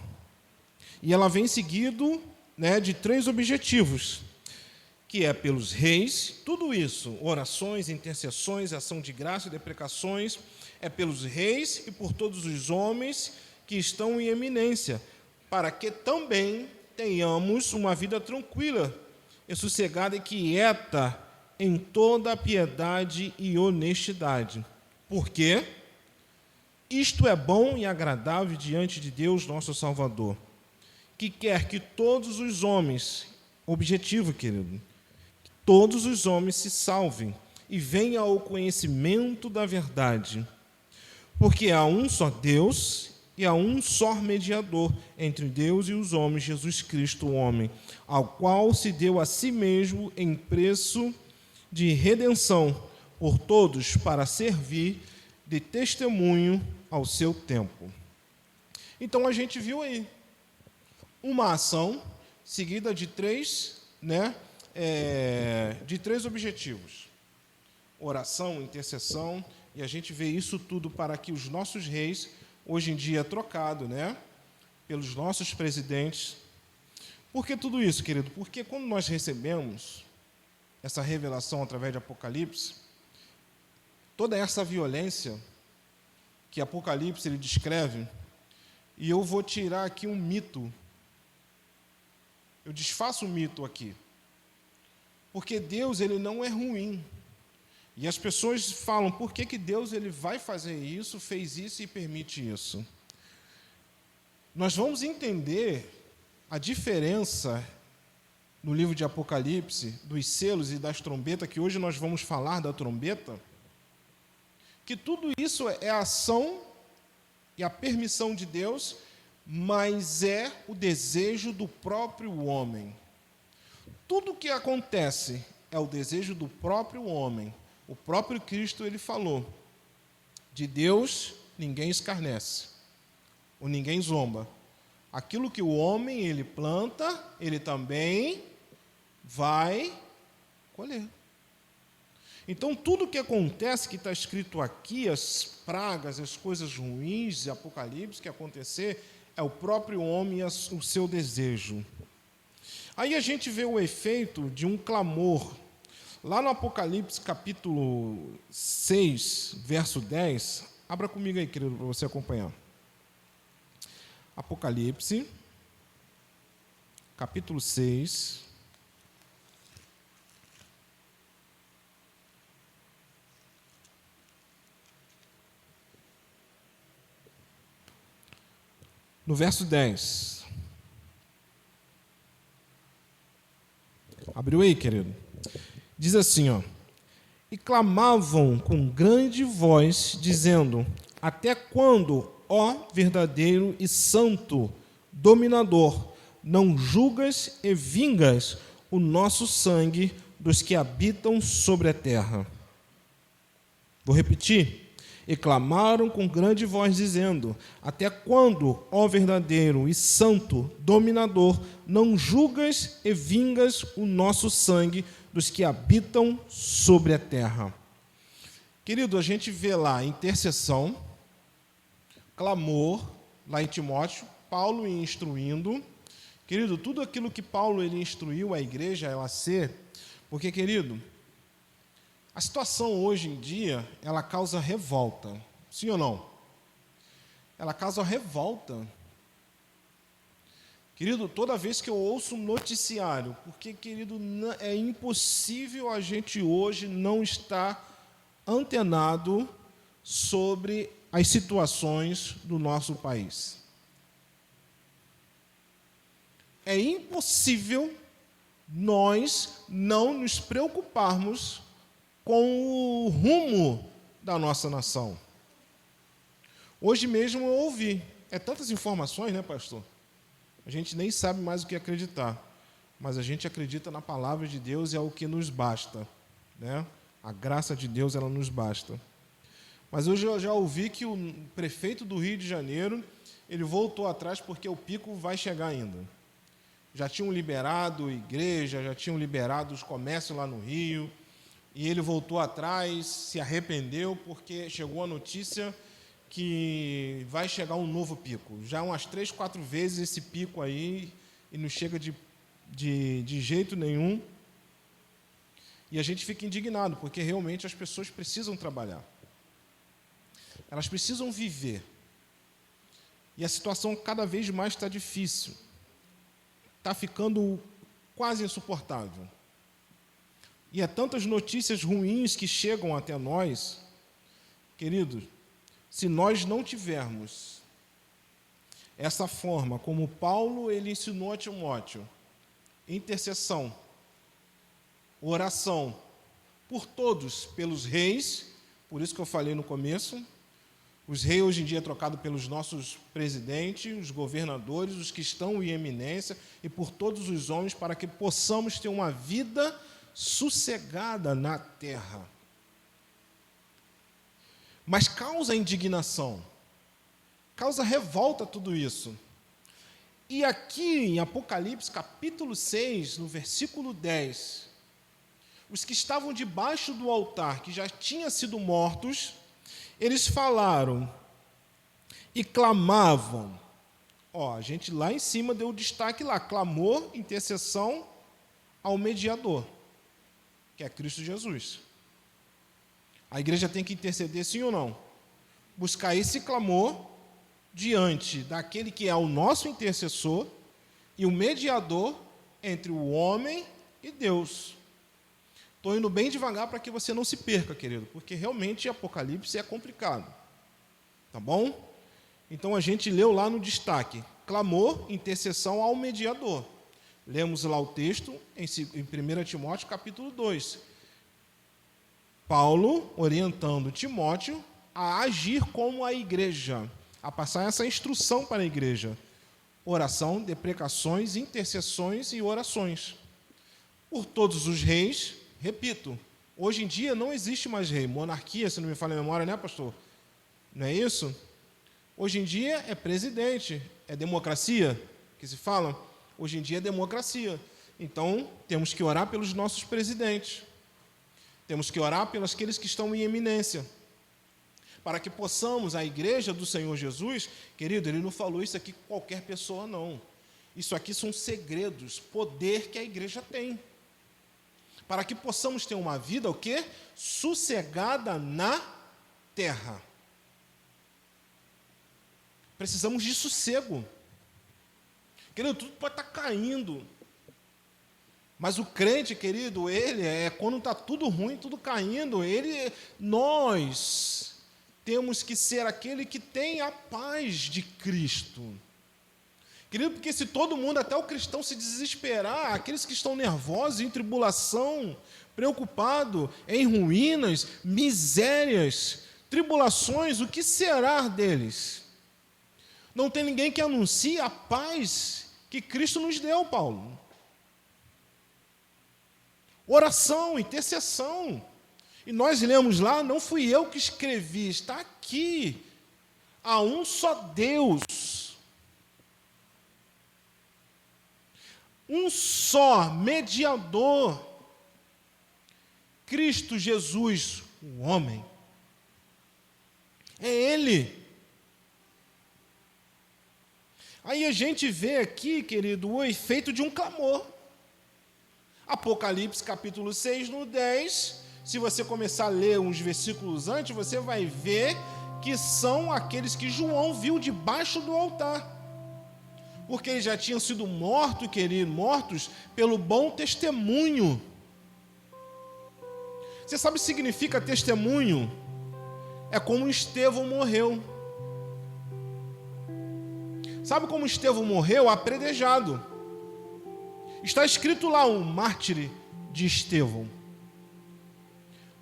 E ela vem seguido, né, de 3 objetivos, que é pelos reis, tudo isso, orações, intercessões, ação de graça e deprecações, é pelos reis e por todos os homens que estão em eminência, para que também tenhamos uma vida tranquila e sossegada e quieta em toda a piedade e honestidade. Por quê? Isto é bom e agradável diante de Deus, nosso Salvador, que quer que todos os homens, objetivo, querido, que todos os homens se salvem e venham ao conhecimento da verdade. Porque há um só Deus e há um só mediador entre Deus e os homens, Jesus Cristo, o homem, ao qual se deu a si mesmo em preço de redenção por todos para servir de testemunho ao seu tempo. Então a gente viu aí uma ação seguida de 3, né, de 3 objetivos: oração, intercessão, e a gente vê isso tudo para que os nossos reis, hoje em dia trocado, né, pelos nossos presidentes. Por que tudo isso, querido? Porque quando nós recebemos essa revelação através de Apocalipse, toda essa violência que Apocalipse ele descreve, e eu vou tirar aqui um mito, eu desfaço o mito aqui, porque Deus ele não é ruim, e as pessoas falam, por que Deus ele vai fazer isso, fez isso e permite isso? Nós vamos entender a diferença no livro de Apocalipse, dos selos e das trombetas, que hoje nós vamos falar da trombeta, que tudo isso é a ação e a permissão de Deus, mas é o desejo do próprio homem. Tudo o que acontece é o desejo do próprio homem. O próprio Cristo, ele falou, de Deus ninguém escarnece, ou ninguém zomba. Aquilo que o homem, ele planta, ele também vai colher. Então, tudo que acontece, que está escrito aqui, as pragas, as coisas ruins de Apocalipse que acontecer, é o próprio homem e o seu desejo. Aí a gente vê o efeito de um clamor Lá no Apocalipse, capítulo 6, verso 10, abra comigo aí, querido, para você acompanhar. Apocalipse, capítulo 6. No verso 10. Abriu aí, querido? Diz assim, ó: e clamavam com grande voz, dizendo: até quando, ó verdadeiro e santo dominador, não julgas e vingas o nosso sangue dos que habitam sobre a terra? Vou repetir. E clamaram com grande voz, dizendo: até quando, ó verdadeiro e santo dominador, não julgas e vingas o nosso sangue dos que habitam sobre a terra? Querido, a gente vê lá intercessão, clamor, lá em Timóteo, Paulo instruindo. Querido, tudo aquilo que Paulo ele instruiu a igreja ela ser, porque, querido, a situação hoje em dia, ela causa revolta, sim ou não? Ela causa revolta. Querido, toda vez que eu ouço um noticiário, porque, querido, é impossível a gente hoje não estar antenado sobre as situações do nosso país. É impossível nós não nos preocuparmos com o rumo da nossa nação. Hoje mesmo eu ouvi, tantas informações, né, pastor? A gente nem sabe mais o que acreditar, mas a gente acredita na palavra de Deus e é o que nos basta, né? A graça de Deus, ela nos basta. Mas hoje eu já ouvi que o prefeito do Rio de Janeiro, ele voltou atrás porque o pico vai chegar ainda. Já tinham liberado igreja, já tinham liberado os comércios lá no Rio, e ele voltou atrás, se arrependeu, porque chegou a notícia que vai chegar um novo pico. Já umas 3, 4 vezes esse pico aí, e não chega de jeito nenhum. E a gente fica indignado, porque realmente as pessoas precisam trabalhar. Elas precisam viver. E a situação cada vez mais está difícil. Está ficando quase insuportável. E há tantas notícias ruins que chegam até nós, queridos, se nós não tivermos essa forma, como Paulo ele ensinou a Timóteo, intercessão, oração, por todos, pelos reis, por isso que eu falei no começo, os reis hoje em dia é trocado pelos nossos presidentes, os governadores, os que estão em eminência, e por todos os homens, para que possamos ter uma vida sossegada na terra. Mas causa indignação, causa revolta tudo isso. E aqui em Apocalipse, capítulo 6, no versículo 10, os que estavam debaixo do altar, que já tinham sido mortos, eles falaram e clamavam. A gente lá em cima deu destaque lá, clamor, intercessão ao mediador, que é Cristo Jesus. A igreja tem que interceder, sim ou não? Buscar esse clamor diante daquele que é o nosso intercessor e o mediador entre o homem e Deus. Estou indo bem devagar para que você não se perca, querido, porque realmente Apocalipse é complicado. Tá bom? Então a gente leu lá no destaque, clamor, intercessão ao mediador. Lemos lá o texto em 1 Timóteo, capítulo 2. Paulo orientando Timóteo a agir como a igreja, a passar essa instrução para a igreja. Oração, deprecações, intercessões e orações. Por todos os reis, repito, hoje em dia não existe mais rei, monarquia, se não me falha a memória, né, pastor? Não é isso? Hoje em dia é presidente, é democracia que se fala? Hoje em dia é democracia. Então, temos que orar pelos nossos presidentes. Temos que orar pelos aqueles que estão em eminência. Para que possamos, a igreja do Senhor Jesus, querido, ele não falou isso aqui com qualquer pessoa, não. Isso aqui são segredos, poder que a igreja tem. para que possamos ter uma vida, o quê? Sossegada na terra. Precisamos de sossego. Querido, tudo pode estar caindo. Mas o crente, querido, ele quando está tudo ruim, tudo caindo, nós temos que ser aquele que tem a paz de Cristo. Querido, porque se todo mundo, até o cristão, se desesperar, aqueles que estão nervosos, em tribulação, preocupados, em ruínas, misérias, tribulações, o que será deles? Não tem ninguém que anuncie a paz que Cristo nos deu, Paulo. Oração, intercessão. E nós lemos lá, não fui eu que escrevi, está aqui. Há um só Deus. Um só mediador, Cristo Jesus, o homem. É Ele. Aí a gente vê aqui, querido, o efeito de um clamor. Apocalipse capítulo 6, no 10, se você começar a ler uns versículos antes, você vai ver que são aqueles que João viu debaixo do altar. Porque eles já tinham sido mortos pelo bom testemunho. Você sabe o que significa testemunho? É como Estevão morreu. Sabe como Estevão morreu? Apredejado. Está escrito lá o mártir de Estevão.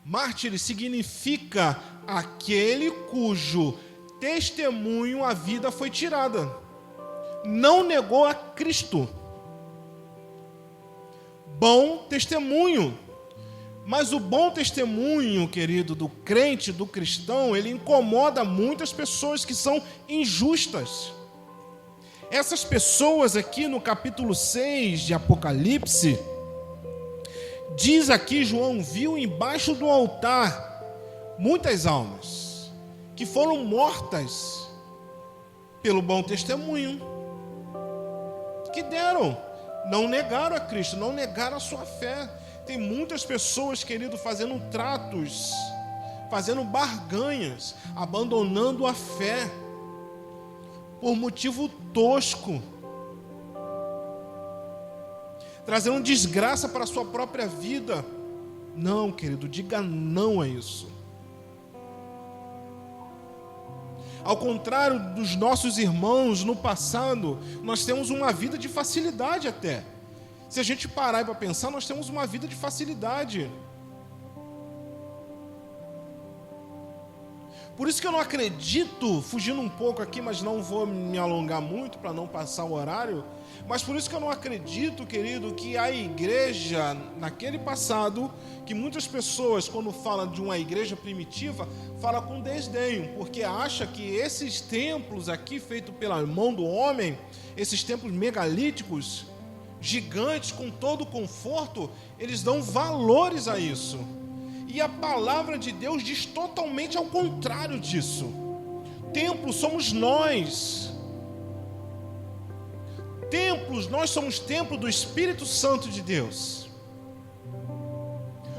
Mártir significa aquele cujo testemunho a vida foi tirada. Não negou a Cristo. Bom testemunho. Mas o bom testemunho, querido, do crente, do cristão, ele incomoda muitas pessoas que são injustas. Essas pessoas aqui no capítulo 6 de Apocalipse, diz aqui, João viu embaixo do altar muitas almas que foram mortas pelo bom testemunho que deram, não negaram a Cristo, não negaram a sua fé. Tem muitas pessoas, querido, fazendo tratos, fazendo barganhas, abandonando a fé por motivo tosco, trazendo desgraça para a sua própria vida. Não, querido, diga não a isso. Ao contrário dos nossos irmãos no passado, nós temos uma vida de facilidade até. Se a gente parar para pensar, nós temos uma vida de facilidade. Por isso que eu não acredito, fugindo um pouco aqui, mas não vou me alongar muito para não passar o horário, mas por isso que eu não acredito, querido, que a igreja, naquele passado, que muitas pessoas, quando falam de uma igreja primitiva, falam com desdenho, porque acha que esses templos aqui, feitos pela mão do homem, esses templos megalíticos, gigantes, com todo o conforto, eles dão valores a isso. E a palavra de Deus diz totalmente ao contrário disso. Templo somos nós. Templos, nós somos templo do Espírito Santo de Deus.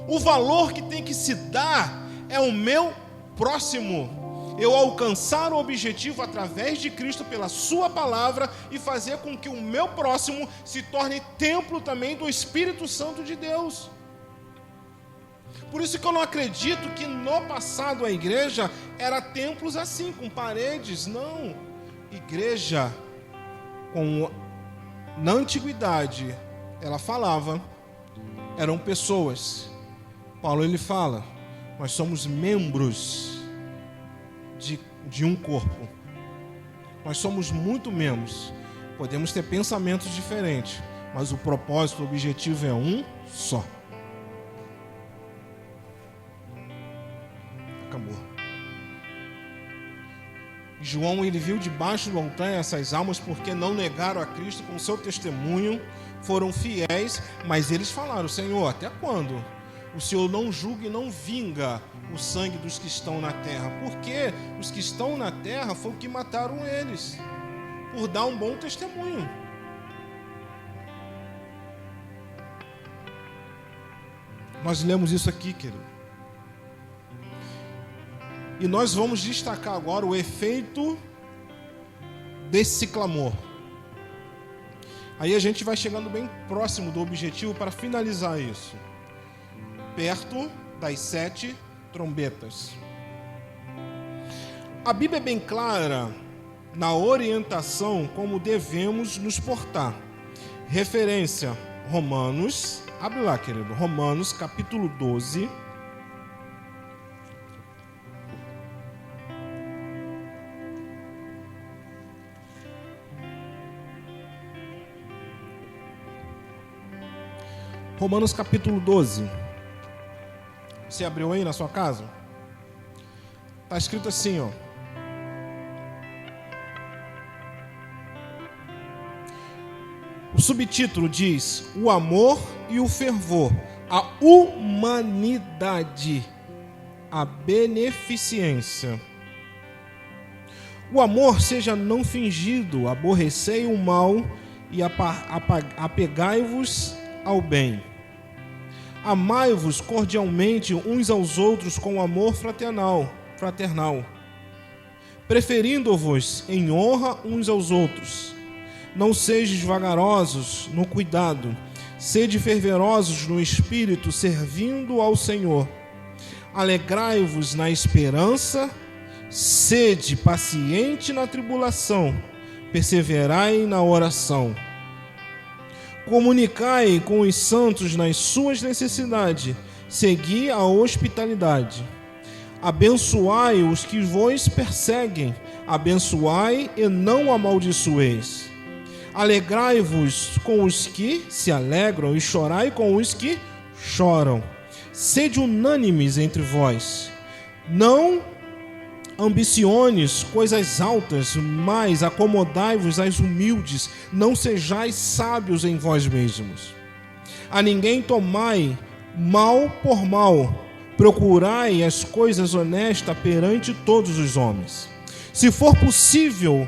O valor que tem que se dar é o meu próximo. Eu alcançar o objetivo através de Cristo pela sua palavra e fazer com que o meu próximo se torne templo também do Espírito Santo de Deus. Por isso que eu não acredito que no passado a igreja era templos assim, com paredes. Não. Igreja, na antiguidade, ela falava, eram pessoas. Paulo, ele fala, nós somos membros de um corpo. Nós somos muito membros. Podemos ter pensamentos diferentes, mas o propósito, o objetivo é um só. Acabou. João, ele viu debaixo do altar essas almas porque não negaram a Cristo com seu testemunho, foram fiéis, mas eles falaram, Senhor, até quando? O Senhor não julga e não vinga o sangue dos que estão na terra, porque os que estão na terra foram que mataram eles, por dar um bom testemunho. Nós lemos isso aqui, querido. E nós vamos destacar agora o efeito desse clamor. Aí a gente vai chegando bem próximo do objetivo para finalizar isso. Perto das 7 trombetas. A Bíblia é bem clara na orientação como devemos nos portar. Referência, Romanos, abre lá, querido, Romanos capítulo 12. Romanos capítulo 12. Você abriu aí na sua casa? Está escrito assim, ó. O subtítulo diz: o amor e o fervor, a humanidade, a beneficência. O amor seja não fingido, aborrecei o mal e apegai-vos ao bem. Amai-vos cordialmente uns aos outros com amor fraternal, preferindo-vos em honra uns aos outros. Não sejais vagarosos no cuidado, sede fervorosos no espírito, servindo ao Senhor. Alegrai-vos na esperança, sede paciente na tribulação, perseverai na oração. Comunicai com os santos nas suas necessidades, segui a hospitalidade. Abençoai os que vos perseguem, abençoai e não amaldiçoeis. Alegrai-vos com os que se alegram e chorai com os que choram. Sede unânimes entre vós. Não ambiciones coisas altas, mas acomodai-vos às humildes, não sejais sábios em vós mesmos. A ninguém tomai mal por mal, procurai as coisas honestas perante todos os homens. Se for possível,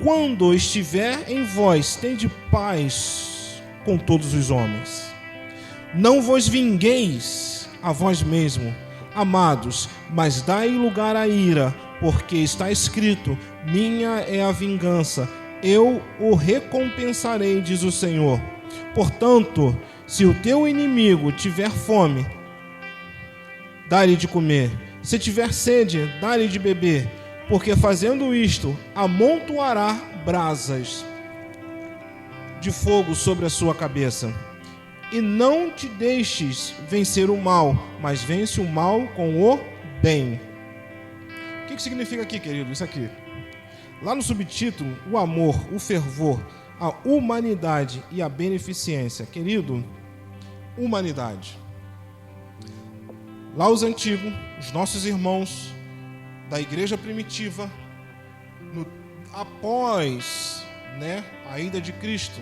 quando estiver em vós, tende paz com todos os homens. Não vos vingueis a vós mesmos, amados, mas dai lugar à ira, porque está escrito: minha é a vingança, eu o recompensarei, diz o Senhor. Portanto, se o teu inimigo tiver fome, dá-lhe de comer. Se tiver sede, dá-lhe de beber, porque fazendo isto, amontoará brasas de fogo sobre a sua cabeça. E não te deixes vencer o mal, mas vence o mal com o bem. O que significa aqui, querido? Isso aqui. Lá no subtítulo, o amor, o fervor, a humanidade e a beneficência. Querido, humanidade. Lá os antigos, os nossos irmãos da igreja primitiva, após a ida de Cristo,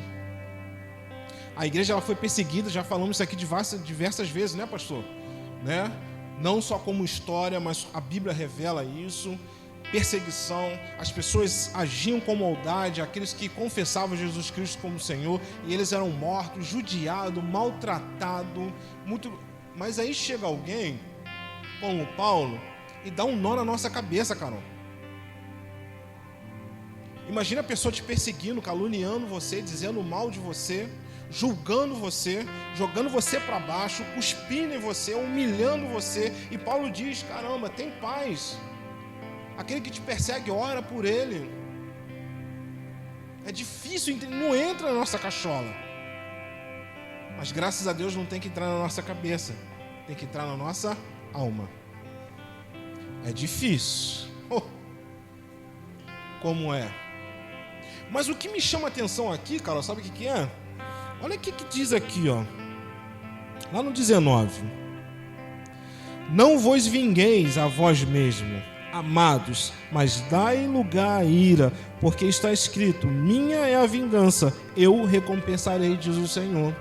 a igreja ela foi perseguida, já falamos isso aqui diversas vezes, né, pastor? Não só como história, mas a Bíblia revela isso. Perseguição, as pessoas agiam com maldade, aqueles que confessavam Jesus Cristo como Senhor, e eles eram mortos, judiados, maltratados, muito. Mas aí chega alguém, como Paulo, e dá um nó na nossa cabeça, Carol. Imagina a pessoa te perseguindo, caluniando você, dizendo mal de você, julgando você, jogando você para baixo, cuspindo em você, humilhando você. E Paulo diz: caramba, tem paz. Aquele que te persegue, ora por ele. É difícil, não entra na nossa cachola. Mas graças a Deus não tem que entrar na nossa cabeça, tem que entrar na nossa alma. É difícil. Como é? Mas o que me chama a atenção aqui, Carol, sabe o que é? Olha o que diz aqui, ó. Lá no 19. Não vos vingueis a vós mesmos, amados, mas dai lugar à ira, porque está escrito: minha é a vingança, eu recompensarei, diz o Senhor.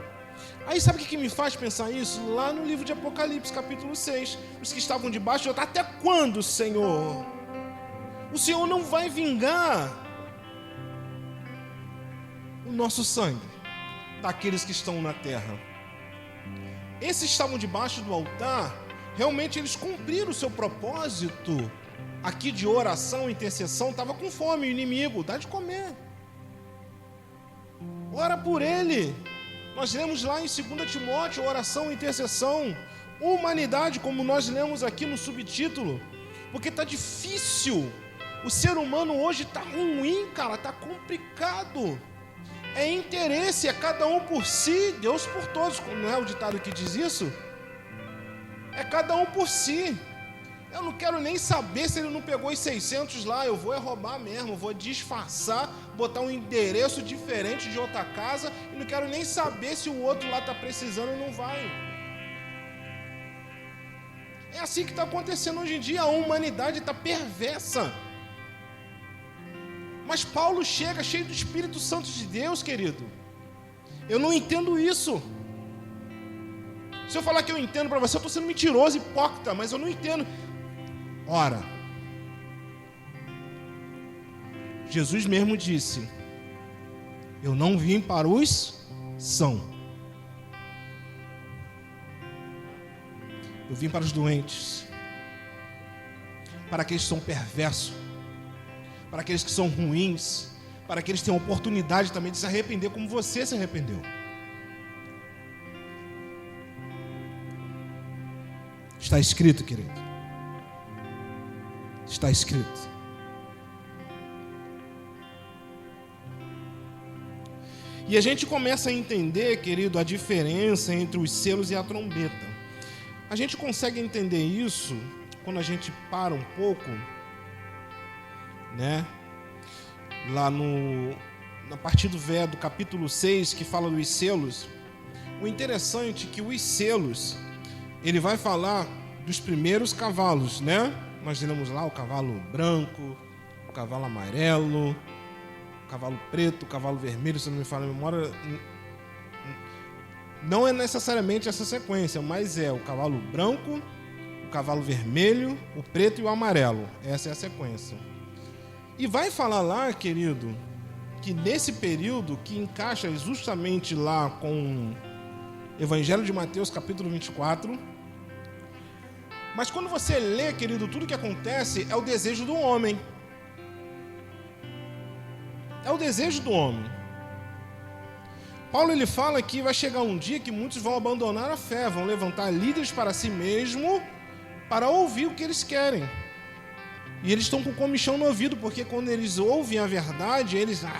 Aí sabe o que me faz pensar isso? Lá no livro de Apocalipse, capítulo 6. Os que estavam debaixo, até quando, Senhor? O Senhor não vai vingar o nosso sangue daqueles que estão na terra. Esses que estavam debaixo do altar, realmente eles cumpriram o seu propósito aqui de oração, intercessão. Estava com fome, o inimigo, dá de comer. Ora por ele. Nós lemos lá em 2 Timóteo, oração, intercessão, humanidade, como nós lemos aqui no subtítulo, porque está difícil. O ser humano hoje está ruim, cara, está complicado. É interesse, é cada um por si, Deus por todos. Não é o ditado que diz isso? É cada um por si. Eu não quero nem saber se ele não pegou os 600 lá. Eu vou roubar mesmo, vou disfarçar, botar um endereço diferente de outra casa. E não quero nem saber se o outro lá está precisando ou não vai. É assim que está acontecendo hoje em dia. A humanidade está perversa. Mas Paulo chega cheio do Espírito Santo de Deus, querido. Eu não entendo isso. Se eu falar que eu entendo para você, eu estou sendo mentiroso, hipócrita, mas eu não entendo. Ora, Jesus mesmo disse: eu não vim para os sãos, eu vim para os doentes, para aqueles que são perversos, para aqueles que são ruins, para aqueles que têm a oportunidade também de se arrepender como você se arrependeu. Está escrito, querido. Está escrito. E a gente começa a entender, querido, a diferença entre os selos e a trombeta. A gente consegue entender isso quando a gente para um pouco, né? Lá na parte do capítulo 6, que fala dos selos. O interessante é que os selos, ele vai falar dos primeiros cavalos, né? Nós lemos lá o cavalo branco, o cavalo amarelo, o cavalo preto, o cavalo vermelho, se não me falha a memória. Não é necessariamente essa sequência, mas é o cavalo branco, o cavalo vermelho, o preto e o amarelo. Essa é a sequência. E vai falar lá, querido, que nesse período, que encaixa justamente lá com o Evangelho de Mateus, capítulo 24... Mas quando você lê, querido, tudo que acontece é o desejo do homem. É o desejo do homem. Paulo, ele fala que vai chegar um dia que muitos vão abandonar a fé, vão levantar líderes para si mesmo, para ouvir o que eles querem. E eles estão com comichão no ouvido, porque quando eles ouvem a verdade, eles... não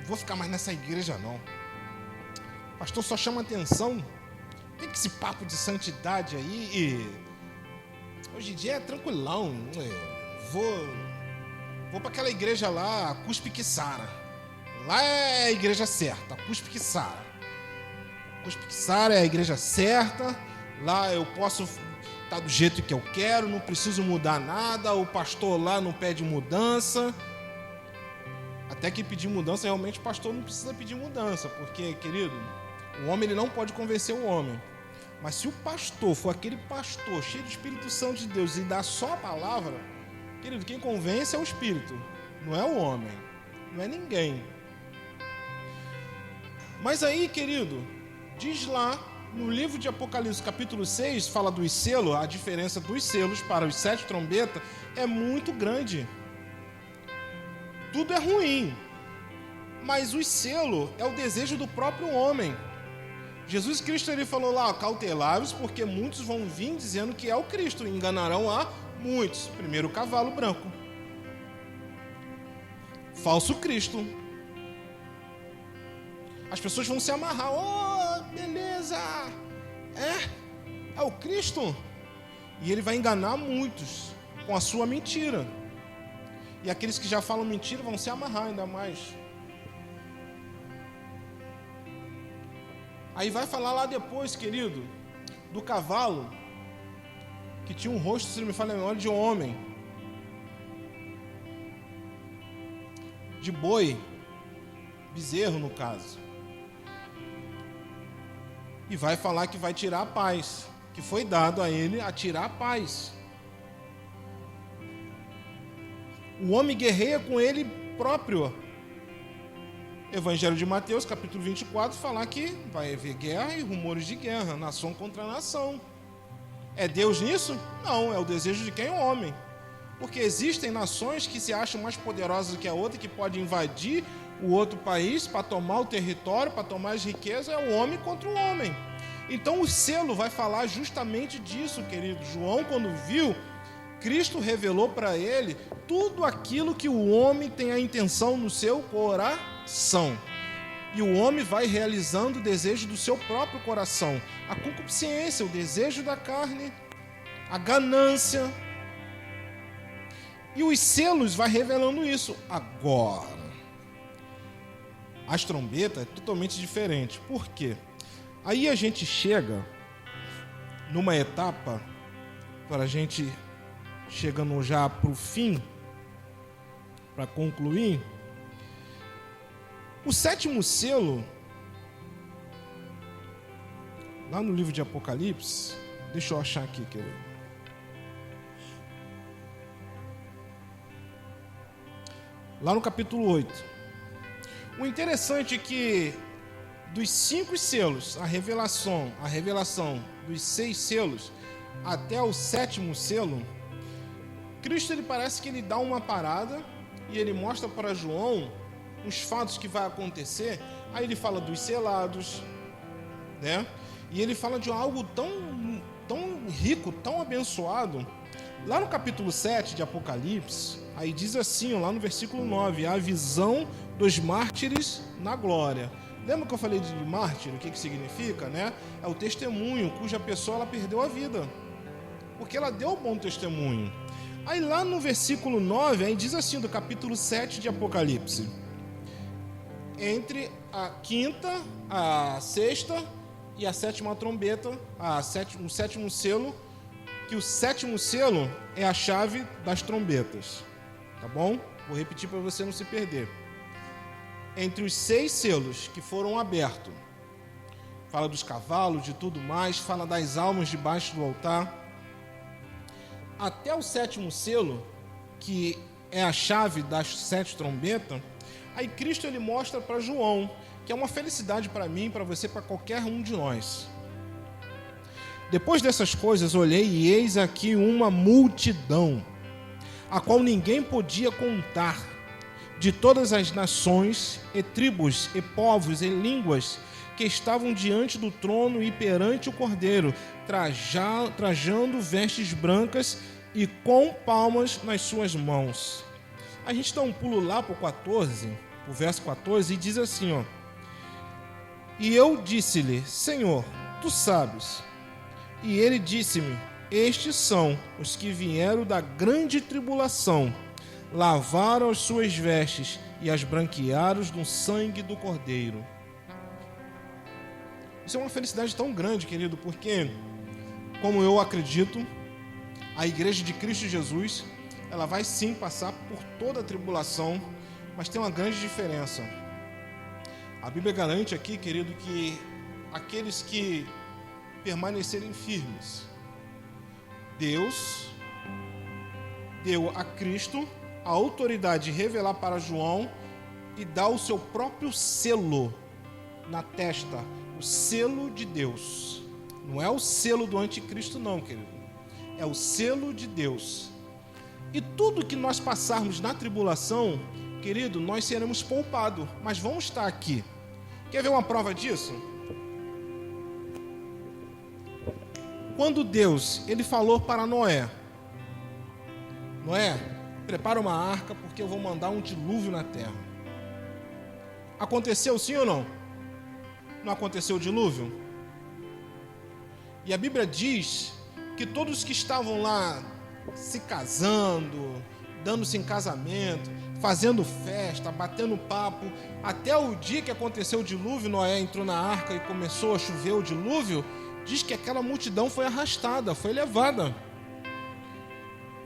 vou ficar mais nessa igreja, não. O pastor só chama atenção. Tem que esse papo de santidade aí. E hoje em dia é tranquilão. Vou para aquela igreja lá, Cuspe que Sara. Lá é a igreja certa, Cuspe que Sara. Cuspe que Sara é a igreja certa. Lá eu posso estar do jeito que eu quero, não preciso mudar nada. O pastor lá não pede mudança. Até que pedir mudança, realmente o pastor não precisa pedir mudança. Porque, querido, o homem ele não pode convencer o homem. Mas se o pastor for aquele pastor cheio do Espírito Santo de Deus e dá só a palavra, querido, quem convence é o Espírito, não é o homem, não é ninguém. Mas aí, querido, diz lá no livro de Apocalipse, capítulo 6, fala dos selos, a diferença dos selos para os 7 trombetas é muito grande. Tudo é ruim, mas os selos é o desejo do próprio homem. Jesus Cristo, ele falou lá, cautelai-vos, porque muitos vão vir dizendo que é o Cristo, e enganarão a muitos. Primeiro o cavalo branco. Falso Cristo. As pessoas vão se amarrar. Oh, beleza. É o Cristo. E ele vai enganar muitos com a sua mentira. E aqueles que já falam mentira vão se amarrar ainda mais. Aí vai falar lá depois, querido, do cavalo, que tinha um rosto, se não me falha a memória, de homem. De boi, bezerro no caso. E vai falar que vai tirar a paz, que foi dado a ele a tirar a paz. O homem guerreia com ele próprio. Evangelho de Mateus, capítulo 24, falar que vai haver guerra e rumores de guerra, nação contra nação. É Deus nisso? Não, é o desejo de quem? O homem. Porque existem nações que se acham mais poderosas do que a outra, que podem invadir o outro país para tomar o território, para tomar as riquezas. É o homem contra o homem. Então o selo vai falar justamente disso, querido. João, quando viu, Cristo revelou para ele tudo aquilo que o homem tem a intenção no seu coração. E o homem vai realizando o desejo do seu próprio coração. A concupiscência, o desejo da carne, a ganância. E os selos vai revelando isso. Agora, as trombetas é totalmente diferente. Por quê? Aí a gente chega numa etapa, para a gente chegando já para o fim, para concluir. O sétimo selo, lá no livro de Apocalipse, deixa eu achar aqui, querido. Lá no capítulo 8. O interessante é que dos 5 selos, a revelação dos 6 selos, até o sétimo selo, Cristo, ele parece que ele dá uma parada e ele mostra para João os fatos que vai acontecer. Aí ele fala dos selados, né? E ele fala de algo tão rico, tão abençoado. Lá no capítulo 7 de Apocalipse, aí diz assim, lá no versículo 9, a visão dos mártires na glória. Lembra que eu falei de mártir? O que significa, né? É o testemunho cuja pessoa ela perdeu a vida, porque ela deu bom testemunho. Aí lá no versículo 9, aí diz assim, do capítulo 7 de Apocalipse: entre a quinta, a sexta e a sétima trombeta, o sétimo selo, que o sétimo selo é a chave das trombetas, tá bom? Vou repetir para você não se perder. Entre os 6 selos que foram abertos, fala dos cavalos, de tudo mais, fala das almas debaixo do altar, até o sétimo selo, que é a chave das 7 trombetas. Aí Cristo ele mostra para João, que é uma felicidade para mim, para você, para qualquer um de nós. Depois dessas coisas, olhei e eis aqui uma multidão, a qual ninguém podia contar, de todas as nações, e tribos, e povos, e línguas, que estavam diante do trono e perante o Cordeiro, trajando vestes brancas e com palmas nas suas mãos. A gente dá um pulo lá para o verso 14, e diz assim, ó: e eu disse-lhe, Senhor, tu sabes. E ele disse-me, estes são os que vieram da grande tribulação, lavaram as suas vestes e as branquearam no sangue do Cordeiro. Isso é uma felicidade tão grande, querido, porque, como eu acredito, a Igreja de Cristo Jesus, ela vai sim passar por toda a tribulação, mas tem uma grande diferença. A Bíblia garante aqui, querido, que aqueles que permanecerem firmes, Deus deu a Cristo a autoridade de revelar para João e dar o seu próprio selo na testa, o selo de Deus. Não é o selo do anticristo não, querido. É o selo de Deus. E tudo que nós passarmos na tribulação, querido, nós seremos poupados, mas vamos estar aqui. Quer ver uma prova disso? Quando Deus, ele falou para Noé, Noé, prepara uma arca porque eu vou mandar um dilúvio na terra. Aconteceu sim ou não? Não aconteceu o dilúvio? E a Bíblia diz que todos que estavam lá se casando, dando-se em casamento, fazendo festa, batendo papo, até o dia que aconteceu o dilúvio, Noé entrou na arca e começou a chover o dilúvio, diz que aquela multidão foi arrastada, foi levada.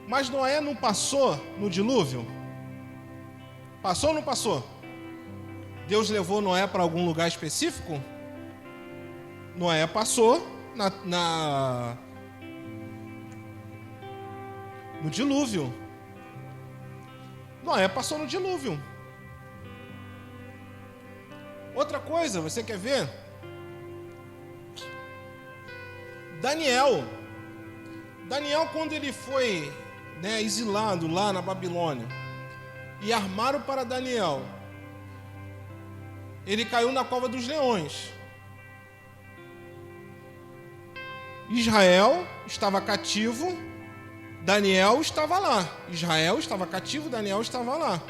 Mas Noé não passou no dilúvio? Passou ou não passou? Deus levou Noé para algum lugar específico? Noé passou no dilúvio. Noé passou no dilúvio. Outra coisa, você quer ver? Daniel, quando ele foi, exilado lá na Babilônia, e armaram para Daniel, ele caiu na cova dos leões. Israel estava cativo, Daniel estava lá. Israel estava cativo, Daniel estava lá.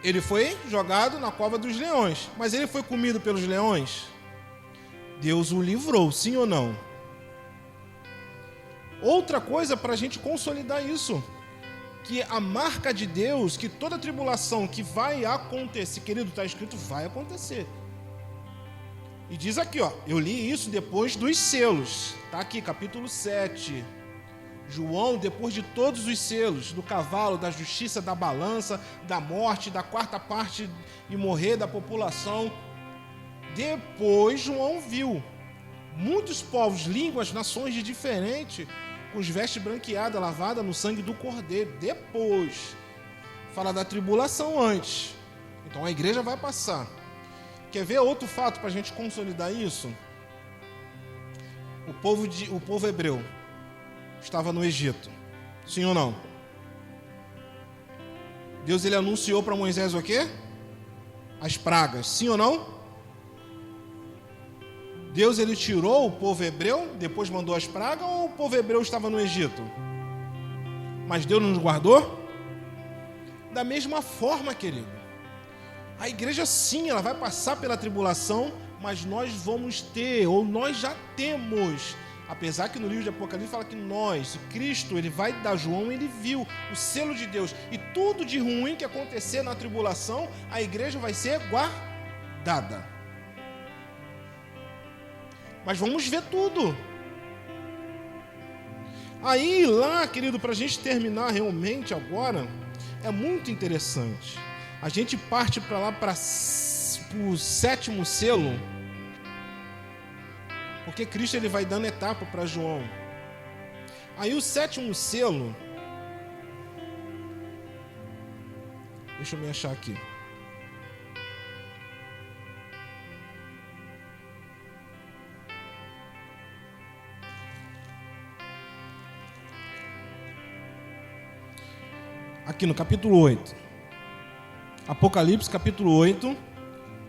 Ele foi jogado na cova dos leões. Mas ele foi comido pelos leões? Deus o livrou, sim ou não? Outra coisa para a gente consolidar isso, que a marca de Deus, que toda tribulação que vai acontecer, querido, está escrito, vai acontecer. E diz aqui, eu li isso depois dos selos. Está aqui, capítulo 7. João, depois de todos os selos, do cavalo, da justiça, da balança, da morte, da quarta parte e morrer da população. Depois João viu muitos povos, línguas, nações de diferente, com os vestes branqueadas, lavada no sangue do Cordeiro. Depois, fala da tribulação antes. Então a igreja vai passar. Quer ver outro fato para a gente consolidar isso? O povo hebreu estava no Egito. Sim ou não? Deus ele anunciou para Moisés o quê? As pragas. Sim ou não? Deus ele tirou o povo hebreu, depois mandou as pragas, ou o povo hebreu estava no Egito? Mas Deus nos guardou? Da mesma forma, querido. A igreja sim, ela vai passar pela tribulação, mas nós vamos ter, ou nós já temos, apesar que no livro de Apocalipse fala que nós, Cristo, ele vai dar, João, ele viu o selo de Deus, e tudo de ruim que acontecer na tribulação, a igreja vai ser guardada. Mas vamos ver tudo. Aí lá, querido, para a gente terminar realmente agora, é muito interessante. A gente parte para lá, para o 7º selo, porque Cristo ele vai dando etapa para João. Aí o 7º selo, deixa eu me achar aqui. Aqui no capítulo 8. Apocalipse, capítulo 8,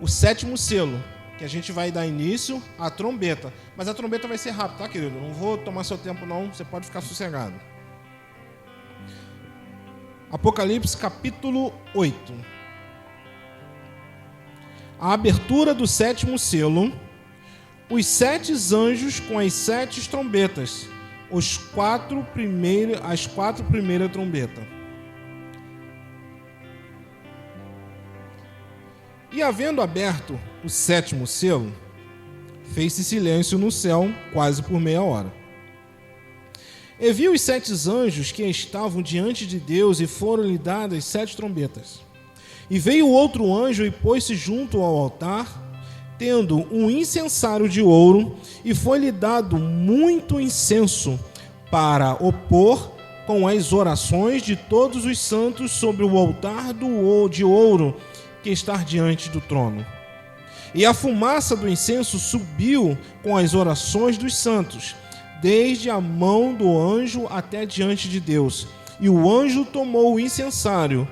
o 7º selo, que a gente vai dar início à trombeta. Mas a trombeta vai ser rápida, tá, querido? Não vou tomar seu tempo, não. Você pode ficar sossegado. Apocalipse, capítulo 8. A abertura do 7º selo, os 7 anjos com as 7 trombetas, as 4 primeiras trombetas. E havendo aberto o 7º selo, fez-se silêncio no céu quase por meia hora. E vi os 7 anjos que estavam diante de Deus, e foram-lhe dadas 7 trombetas. E veio outro anjo e pôs-se junto ao altar, tendo um incensário de ouro, e foi-lhe dado muito incenso para opor com as orações de todos os santos sobre o altar de ouro que está diante do trono. E a fumaça do incenso subiu com as orações dos santos, desde a mão do anjo até diante de Deus. E o anjo tomou o incensário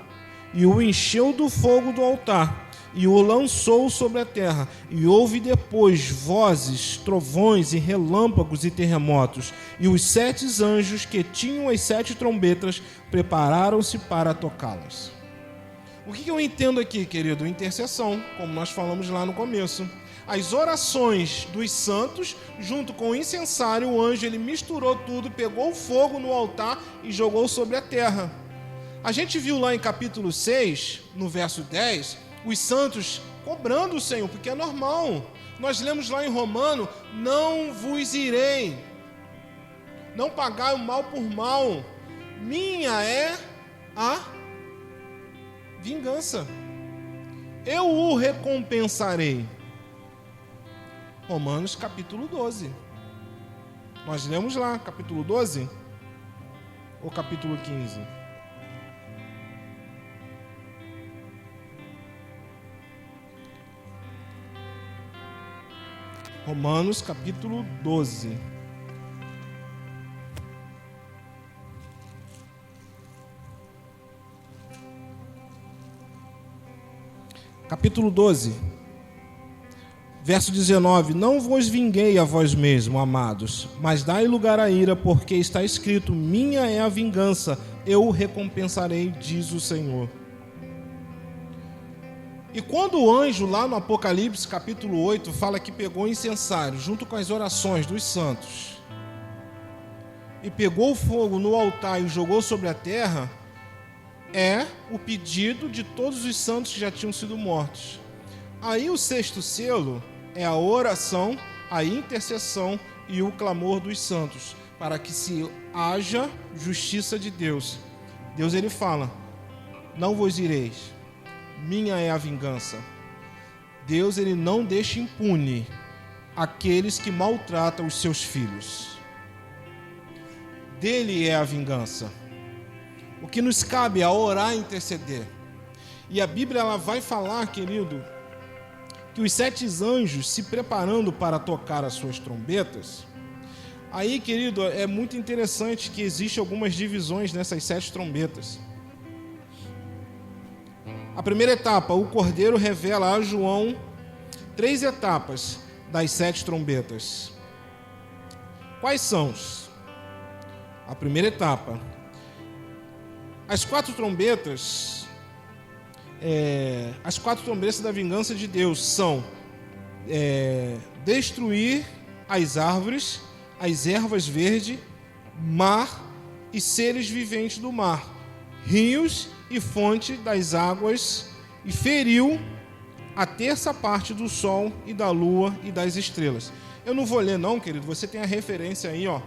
e o encheu do fogo do altar e o lançou sobre a terra. E houve depois vozes, trovões e relâmpagos e terremotos. E os 7 anjos que tinham as 7 trombetas prepararam-se para tocá-las. O que eu entendo aqui, querido? Intercessão, como nós falamos lá no começo. As orações dos santos, junto com o incensário, o anjo ele misturou tudo, pegou o fogo no altar e jogou sobre a terra. A gente viu lá em capítulo 6, no verso 10, os santos cobrando o Senhor, porque é normal. Nós lemos lá em Romano, não vos irei, não pagai o mal por mal, minha é a vingança, eu o recompensarei. Romanos capítulo 12. Nós lemos lá, capítulo 12 ou capítulo 15? Romanos capítulo 12. Capítulo 12, verso 19: Não vos vinguei a vós mesmos, amados, mas dai lugar à ira, porque está escrito: minha é a vingança, eu recompensarei, diz o Senhor. E quando o anjo, lá no Apocalipse, capítulo 8, fala que pegou o incensário, junto com as orações dos santos, e pegou o fogo no altar e o jogou sobre a terra, é o pedido de todos os santos que já tinham sido mortos. Aí o sexto selo é a oração, a intercessão e o clamor dos santos, para que se haja justiça de Deus. Deus, ele fala: não vos ireis, minha é a vingança. Deus, ele não deixa impune aqueles que maltratam os seus filhos. Dele é a vingança. O que nos cabe é orar e interceder. E a Bíblia, ela vai falar, querido, que os 7 anjos se preparando para tocar as suas trombetas. Aí, querido, é muito interessante que existem algumas divisões nessas 7 trombetas. A primeira etapa, o Cordeiro revela a João 3 etapas das 7 trombetas. Quais são? A primeira etapa: as 4 trombetas, as 4 trombetas da vingança de Deus são destruir as árvores, as ervas verdes, mar e seres viventes do mar, rios e fonte das águas, e feriu a terça parte do sol e da lua e das estrelas. Eu não vou ler não, querido, você tem a referência aí, ó.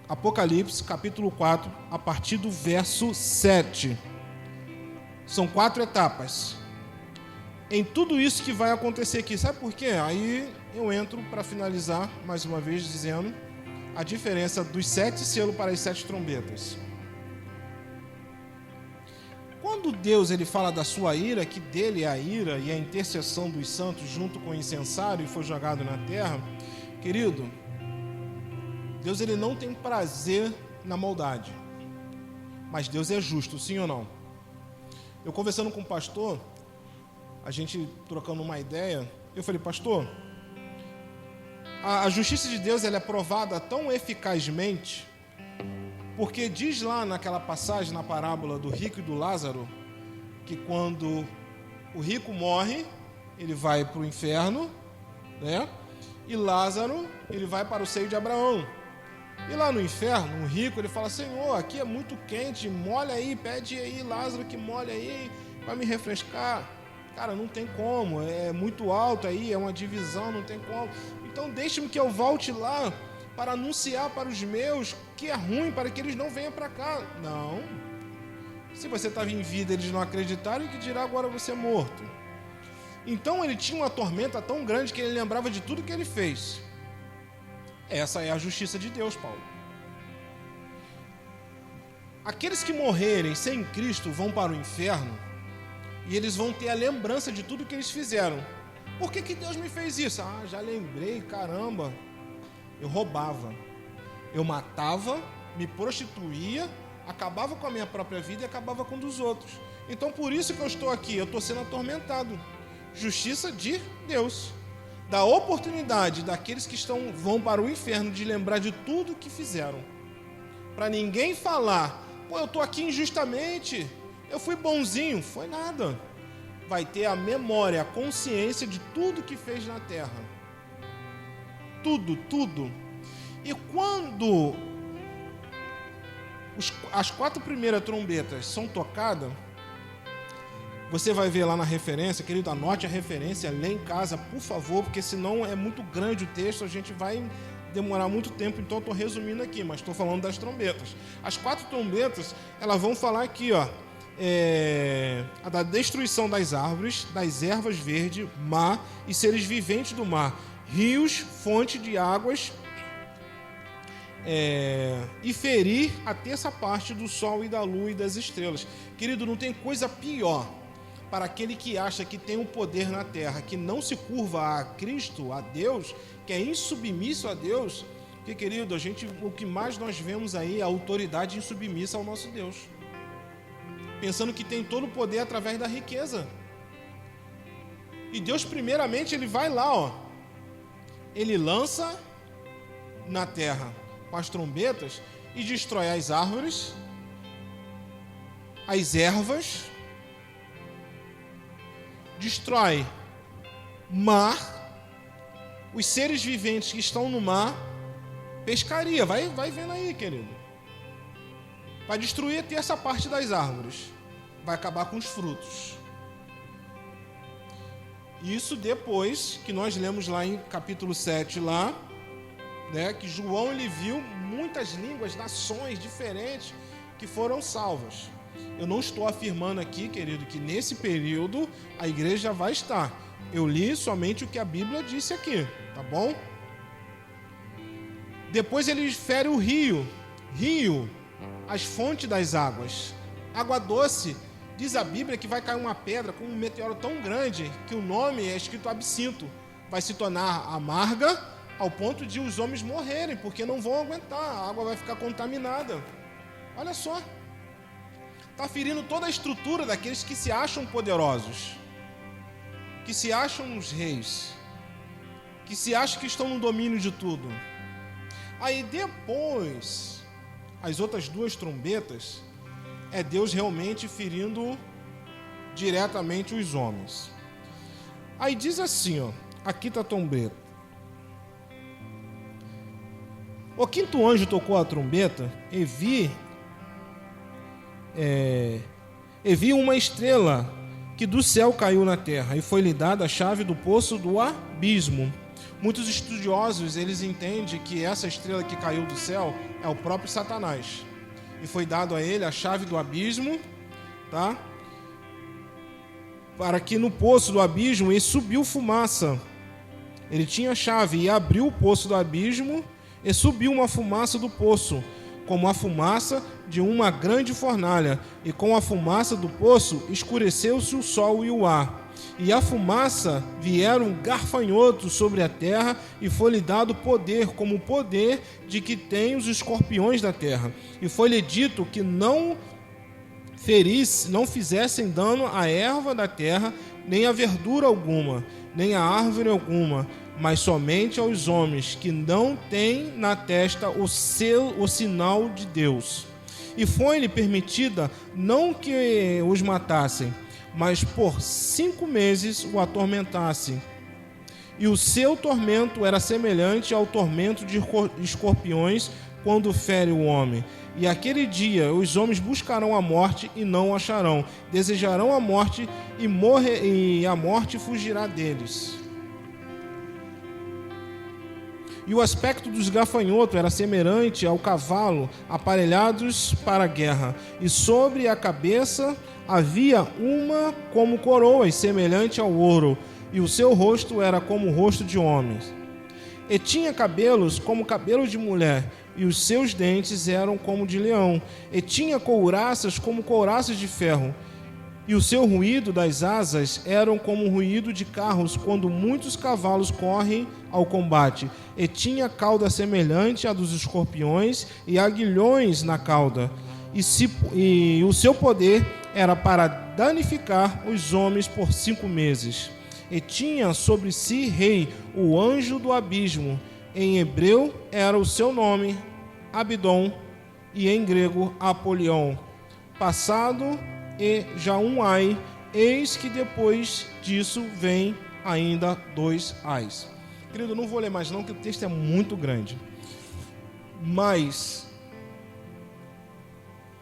Apocalipse, capítulo 4, a partir do verso 7. São 4 etapas. Em tudo isso que vai acontecer aqui, sabe por quê? Aí eu entro para finalizar, mais uma vez, dizendo a diferença dos 7 selos para as 7 trombetas. Quando Deus, ele fala da sua ira, que dele é a ira e a intercessão dos santos junto com o incensário e foi jogado na terra, querido, Deus, ele não tem prazer na maldade, mas Deus é justo, sim ou não? Eu conversando com o pastor, a gente trocando uma ideia, eu falei: pastor, a justiça de Deus, ela é provada tão eficazmente, porque diz lá naquela passagem, na parábola do rico e do Lázaro, que quando o rico morre, ele vai para o inferno, né? E Lázaro, ele vai para o seio de Abraão. E lá no inferno, o rico, ele fala: Senhor, aqui é muito quente, molha aí, pede aí Lázaro que molha aí, para me refrescar. Cara, não tem como, é muito alto aí, é uma divisão, não tem como. Então deixe-me que eu volte lá para anunciar para os meus que é ruim, para que eles não venham para cá. Não. Se você estava em vida, eles não acreditaram, e que dirá agora você morto. Então ele tinha uma tormenta tão grande que ele lembrava de tudo que ele fez. Essa é a justiça de Deus, Paulo. Aqueles que morrerem sem Cristo vão para o inferno e eles vão ter a lembrança de tudo que eles fizeram. Por que Deus me fez isso? Ah, já lembrei, caramba. Eu roubava, eu matava, me prostituía, acabava com a minha própria vida e acabava com a dos outros. Então por isso que eu estou aqui, eu estou sendo atormentado. Justiça de Deus. Da oportunidade daqueles que vão para o inferno de lembrar de tudo que fizeram. Para ninguém falar: pô, eu estou aqui injustamente, eu fui bonzinho. Foi nada. Vai ter a memória, a consciência de tudo que fez na terra. Tudo, tudo. E quando as 4 primeiras trombetas são tocadas, você vai ver lá na referência, querido, anote a referência, lê em casa, por favor, porque senão é muito grande o texto, a gente vai demorar muito tempo, então eu estou resumindo aqui, mas estou falando das trombetas. As 4 trombetas, elas vão falar aqui, ó, a da destruição das árvores, das ervas verdes, mar e seres viventes do mar, rios, fonte de águas, e ferir a terça parte do sol e da lua e das estrelas. Querido, não tem coisa pior para aquele que acha que tem um poder na terra, que não se curva a Cristo, a Deus, que é insubmisso a Deus, porque, querido, o que mais nós vemos aí é a autoridade insubmissa ao nosso Deus, pensando que tem todo o poder através da riqueza. E Deus, primeiramente, Ele vai lá, ó, Ele lança na terra com as trombetas e destrói as árvores, as ervas, destrói mar, os seres viventes que estão no mar, pescaria, vai vendo aí, querido. Vai destruir até essa parte das árvores, vai acabar com os frutos. Isso depois que nós lemos lá em capítulo 7 lá, né, que João ele viu muitas línguas, nações diferentes que foram salvas. Eu não estou afirmando aqui, querido, que nesse período a igreja vai estar. Eu li somente o que a Bíblia disse aqui, tá bom? Depois ele fere o rio, as fontes das águas. Água doce, diz a Bíblia que vai cair uma pedra com um meteoro tão grande que o nome é escrito absinto. Vai se tornar amarga ao ponto de os homens morrerem, porque não vão aguentar, a água vai ficar contaminada. Olha só. Está ferindo toda a estrutura daqueles que se acham poderosos, que se acham os reis, que se acham que estão no domínio de tudo. Aí depois, as outras duas trombetas, é Deus realmente ferindo diretamente os homens. Aí diz assim, ó, aqui está a trombeta. O quinto anjo tocou a trombeta e vi uma estrela que do céu caiu na terra, e foi-lhe dada a chave do poço do abismo. Muitos estudiosos, eles entendem que essa estrela que caiu do céu é o próprio Satanás, e foi dado a ele a chave do abismo, tá? Para que no poço do abismo ele subiu fumaça. Ele tinha a chave e abriu o poço do abismo, e subiu uma fumaça do poço, como a fumaça de uma grande fornalha, e com a fumaça do poço escureceu-se o sol e o ar. E a fumaça vieram gafanhotos sobre a terra, e foi-lhe dado poder, como o poder de que tem os escorpiões da terra. E foi-lhe dito que não fizessem dano à erva da terra, nem a verdura alguma, nem a árvore alguma, mas somente aos homens que não têm na testa o sinal de Deus. E foi-lhe permitida não que os matassem, mas por 5 meses o atormentassem. E o seu tormento era semelhante ao tormento de escorpiões quando fere o homem. E aquele dia os homens buscarão a morte e não acharão, desejarão a morte e a morte fugirá deles. E o aspecto dos gafanhotos era semelhante ao cavalo aparelhados para a guerra, e sobre a cabeça havia uma como coroas, semelhante ao ouro, e o seu rosto era como o rosto de homens. E tinha cabelos como cabelo de mulher, e os seus dentes eram como de leão, e tinha couraças como couraças de ferro, e o seu ruído das asas eram como o ruído de carros quando muitos cavalos correm ao combate, e tinha cauda semelhante à dos escorpiões e aguilhões na cauda, e o seu poder era para danificar os homens por 5 meses. E tinha sobre si rei, o anjo do abismo. Em hebreu era o seu nome, Abidom, e em grego Apolion. Passado e já um ai, eis que depois disso vem ainda 2 ais. Querido, eu não vou ler mais não, que o texto é muito grande. Mas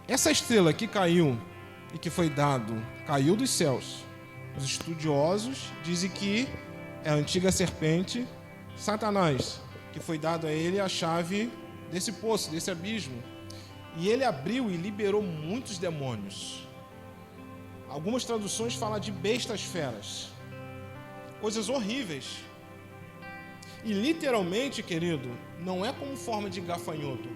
essa estrela que caiu e que foi caiu dos céus. Os estudiosos dizem que é a antiga serpente, Satanás, que foi dado a ele a chave desse poço, desse abismo. E ele abriu e liberou muitos demônios. Algumas traduções falam de bestas feras. Coisas horríveis. E literalmente, querido, não é como forma de gafanhoto.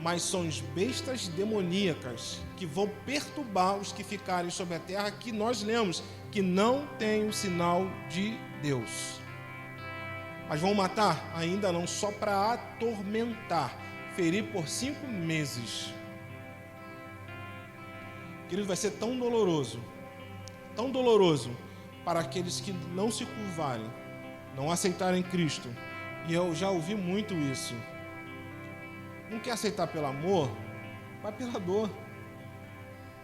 mas são as bestas demoníacas que vão perturbar os que ficarem sobre a terra, que nós lemos que não tem o sinal de Deus. Mas vão matar? Ainda não, só para atormentar, ferir por 5 meses. Querido, vai ser tão doloroso para aqueles que não se curvarem, não aceitarem Cristo. E eu já ouvi muito isso. Não quer aceitar pelo amor, vai pela dor.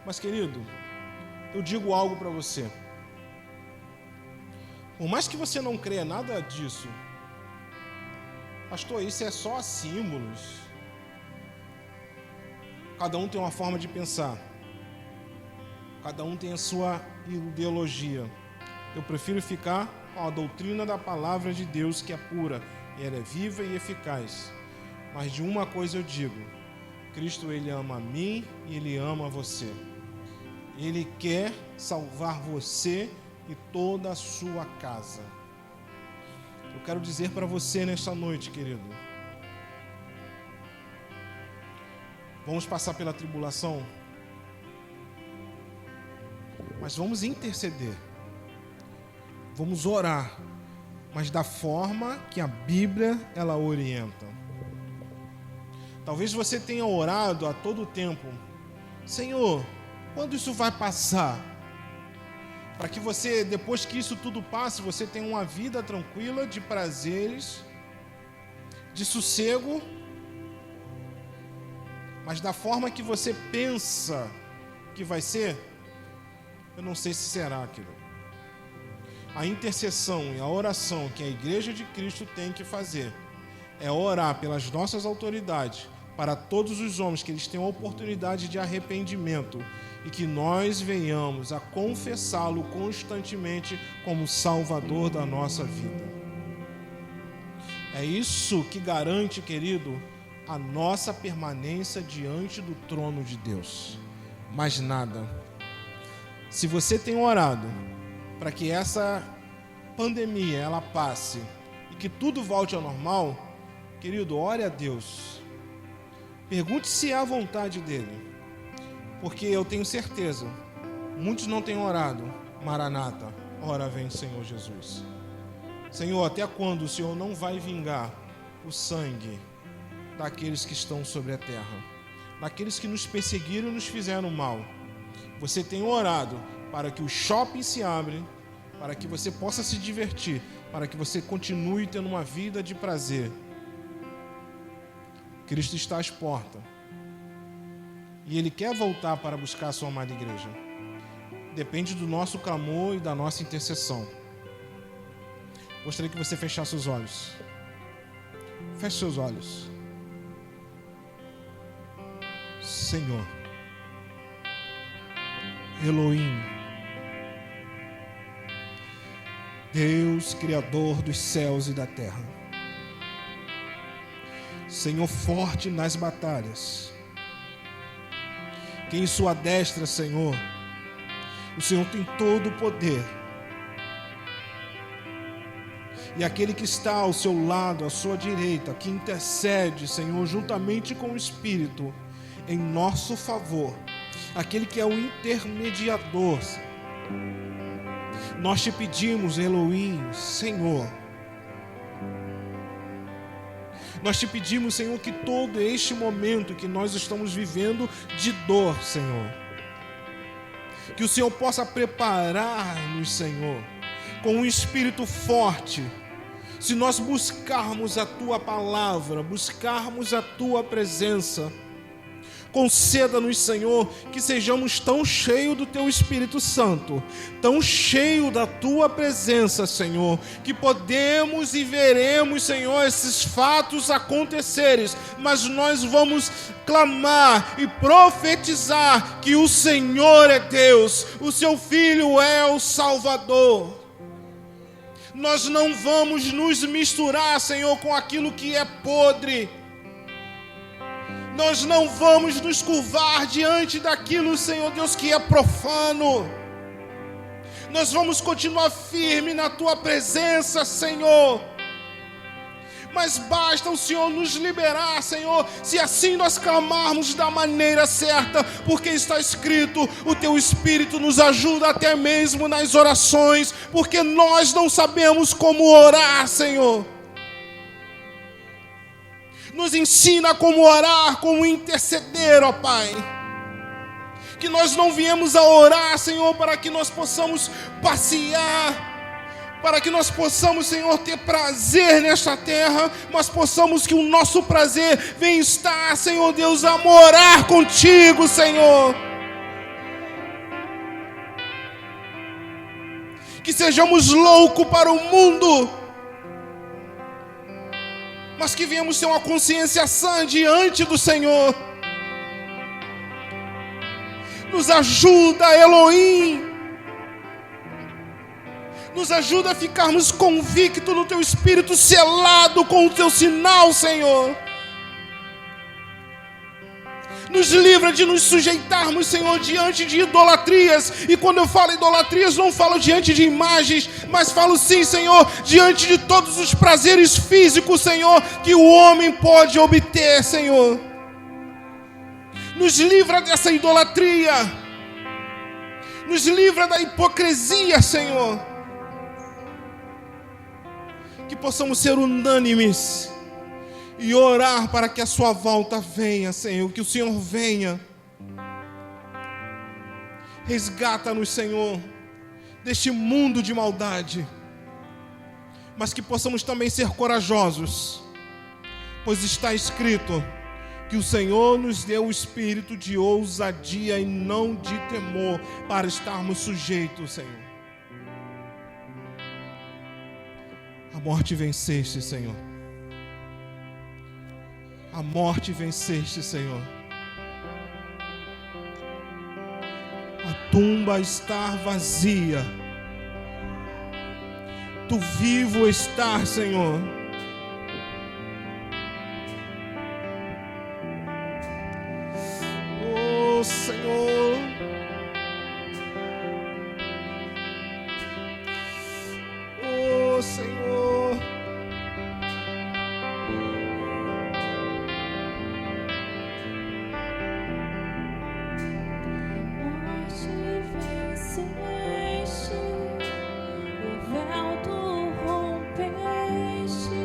Mas, querido, eu digo algo para você. Por mais que você não creia nada disso, pastor, isso é só símbolos. Cada um tem uma forma de pensar. Cada um tem a sua ideologia. Eu prefiro ficar com a doutrina da palavra de Deus, que é pura, e ela é viva e eficaz. Mas de uma coisa eu digo: Cristo, Ele ama a mim e Ele ama você. Ele quer salvar você e toda a sua casa. Eu quero dizer para você nesta noite, querido, vamos passar pela tribulação, mas vamos interceder, vamos orar, mas da forma que a Bíblia ela orienta. Talvez você tenha orado a todo tempo: Senhor, quando isso vai passar? Para que você, depois que isso tudo passe, você tenha uma vida tranquila, de prazeres, de sossego, mas da forma que você pensa que vai ser, eu não sei se será aquilo. A intercessão e a oração que a Igreja de Cristo tem que fazer é orar pelas nossas autoridades, para todos os homens, que eles tenham a oportunidade de arrependimento e que nós venhamos a confessá-lo constantemente como Salvador da nossa vida. É isso que garante, querido, a nossa permanência diante do trono de Deus. Mais nada. Se você tem orado para que essa pandemia ela passe e que tudo volte ao normal, querido, ore a Deus. Pergunte se é a vontade dele. Porque eu tenho certeza, muitos não têm orado. Maranata, ora vem, Senhor Jesus. Senhor, até quando o Senhor não vai vingar o sangue daqueles que estão sobre a terra, daqueles que nos perseguiram e nos fizeram mal? Você tem orado para que o shopping se abra, para que você possa se divertir, para que você continue tendo uma vida de prazer. Cristo está às portas. E Ele quer voltar para buscar a sua amada igreja. Depende do nosso clamor e da nossa intercessão. Gostaria que você fechasse os olhos. Feche seus olhos. Senhor, Elohim, Deus, Criador dos céus e da terra, Senhor forte nas batalhas, que em sua destra, Senhor, o Senhor tem todo o poder. E aquele que está ao seu lado, à sua direita, que intercede, Senhor, juntamente com o Espírito, em nosso favor, aquele que é o intermediador. Nós te pedimos, Elohim, Senhor, nós te pedimos, Senhor, que todo este momento que nós estamos vivendo de dor, Senhor, que o Senhor possa preparar-nos, Senhor, com um espírito forte. Se nós buscarmos a Tua palavra, buscarmos a Tua presença, conceda-nos, Senhor, que sejamos tão cheios do Teu Espírito Santo, tão cheios da Tua presença, Senhor, que podemos e veremos, Senhor, esses fatos acontecerem, mas nós vamos clamar e profetizar que o Senhor é Deus, o Seu Filho é o Salvador. Nós não vamos nos misturar, Senhor, com aquilo que é podre. Nós não vamos nos curvar diante daquilo, Senhor Deus, que é profano. Nós vamos continuar firme na Tua presença, Senhor, mas basta o Senhor nos liberar, Senhor, se assim nós clamarmos da maneira certa, porque está escrito, o Teu Espírito nos ajuda até mesmo nas orações, porque nós não sabemos como orar, Senhor. Nos ensina como orar, como interceder, ó Pai. Que nós não viemos a orar, Senhor, para que nós possamos passear, para que nós possamos, Senhor, ter prazer nesta terra, mas possamos que o nosso prazer venha estar, Senhor Deus, a morar contigo, Senhor. Que sejamos loucos para o mundo, mas que venhamos ter uma consciência sã diante do Senhor. Nos ajuda, Elohim. Nos ajuda a ficarmos convictos no Teu Espírito, selado com o Teu sinal, Senhor. Nos livra de nos sujeitarmos, Senhor, diante de idolatrias. E quando eu falo idolatrias, não falo diante de imagens, mas falo sim, Senhor, diante de todos os prazeres físicos, Senhor, que o homem pode obter, Senhor. Nos livra dessa idolatria. Nos livra da hipocrisia, Senhor. Que possamos ser unânimes e orar para que a Sua volta venha, Senhor. Que o Senhor venha. Resgata-nos, Senhor, deste mundo de maldade. Mas que possamos também ser corajosos, pois está escrito que o Senhor nos deu o espírito de ousadia e não de temor, para estarmos sujeitos, Senhor. A morte venceste, Senhor. A morte venceste, Senhor. A tumba está vazia. Tu vivo estás, Senhor. Oh, Senhor. Oh, Senhor. Morte venceste, o véu tu rompeste.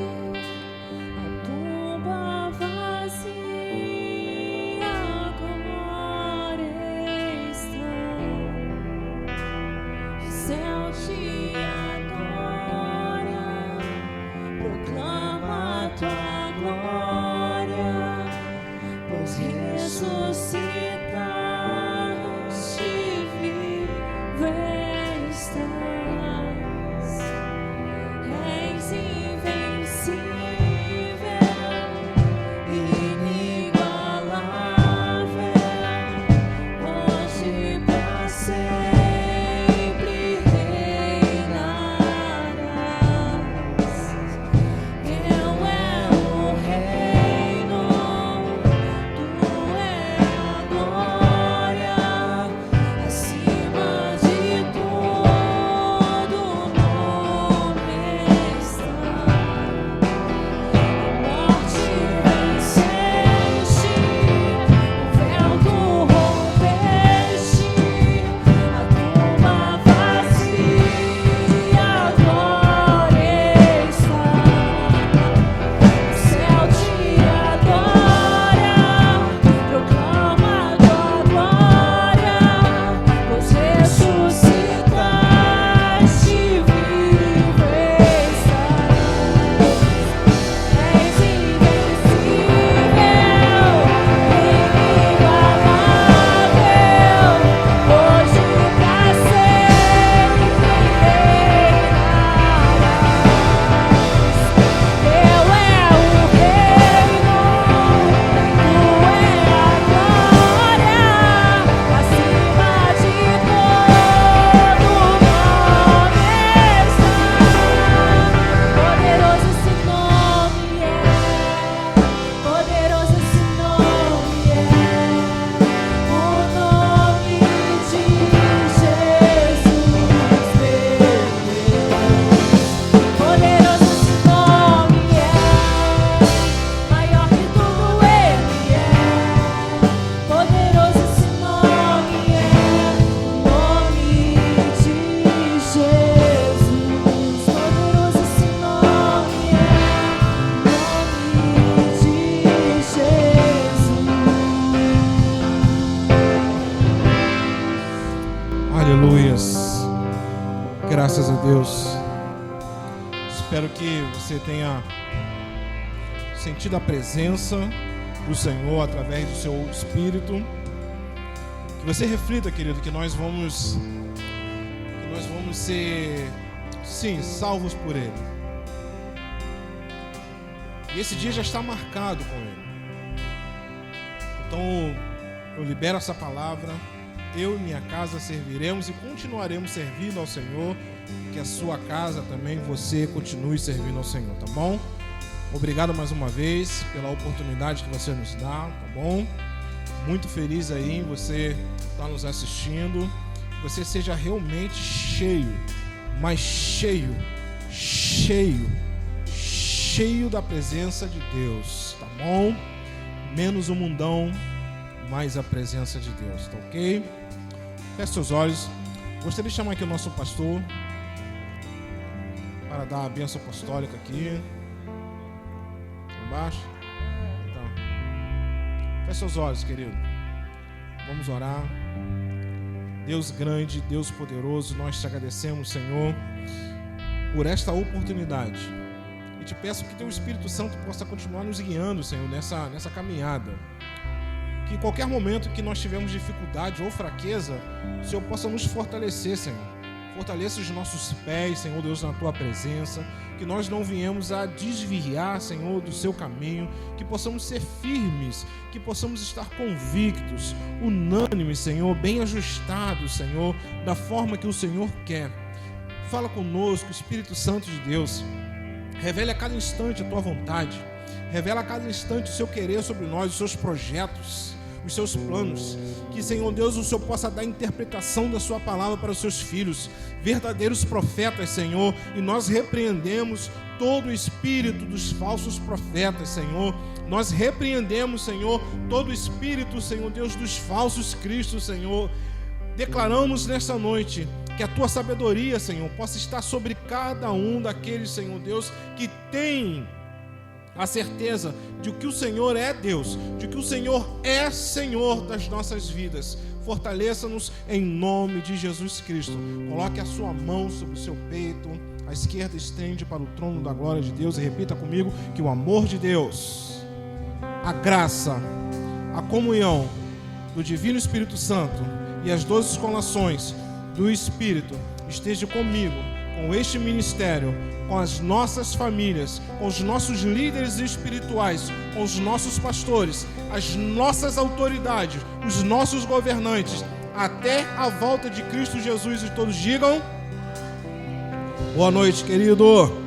Graças a Deus. Espero que você tenha sentido a presença do Senhor através do seu Espírito. Que você reflita, querido, que nós vamos ser, sim, salvos por Ele. E esse dia já está marcado com Ele. Então, eu libero essa palavra. Eu e minha casa serviremos e continuaremos servindo ao Senhor. Que a sua casa também, você continue servindo ao Senhor, tá bom? Obrigado mais uma vez pela oportunidade que você nos dá, tá bom? Muito feliz aí em você estar nos assistindo. Que você seja realmente cheio, mas cheio da presença de Deus, tá bom? Menos o mundão, mais a presença de Deus, tá ok? Feche seus olhos. Gostaria de chamar aqui o nosso pastor para dar a bênção apostólica aqui. Embaixo. Então, feche seus olhos, querido. Vamos orar. Deus grande, Deus poderoso, nós te agradecemos, Senhor, por esta oportunidade. E te peço que teu Espírito Santo possa continuar nos guiando, Senhor, nessa caminhada. Que em qualquer momento que nós tivermos dificuldade ou fraqueza, o Senhor possa nos fortalecer, Senhor. Fortaleça os nossos pés, Senhor Deus, na Tua presença. Que nós não viemos a desviar, Senhor, do Seu caminho. Que possamos ser firmes, que possamos estar convictos, unânimes, Senhor, bem ajustados, Senhor, da forma que o Senhor quer. Fala conosco, Espírito Santo de Deus. Revele a cada instante a Tua vontade. Revela a cada instante o Seu querer sobre nós, os Seus projetos, os Seus planos. Que, Senhor Deus, o Senhor possa dar interpretação da Sua palavra para os Seus filhos, verdadeiros profetas, Senhor. E nós repreendemos todo o espírito dos falsos profetas, Senhor. Nós repreendemos, Senhor, todo o espírito, Senhor Deus, dos falsos cristos, Senhor. Declaramos nesta noite que a Tua sabedoria, Senhor, possa estar sobre cada um daqueles, Senhor Deus, que tem a certeza de que o Senhor é Deus, de que o Senhor é Senhor das nossas vidas. Fortaleça-nos em nome de Jesus Cristo. Coloque a sua mão sobre o seu peito, a esquerda estende para o trono da glória de Deus e repita comigo que o amor de Deus, a graça, a comunhão do Divino Espírito Santo e as 12 consolações do Espírito esteja comigo, com este ministério, com as nossas famílias, com os nossos líderes espirituais, com os nossos pastores, as nossas autoridades, os nossos governantes, até a volta de Cristo Jesus. E todos digam: boa noite, querido.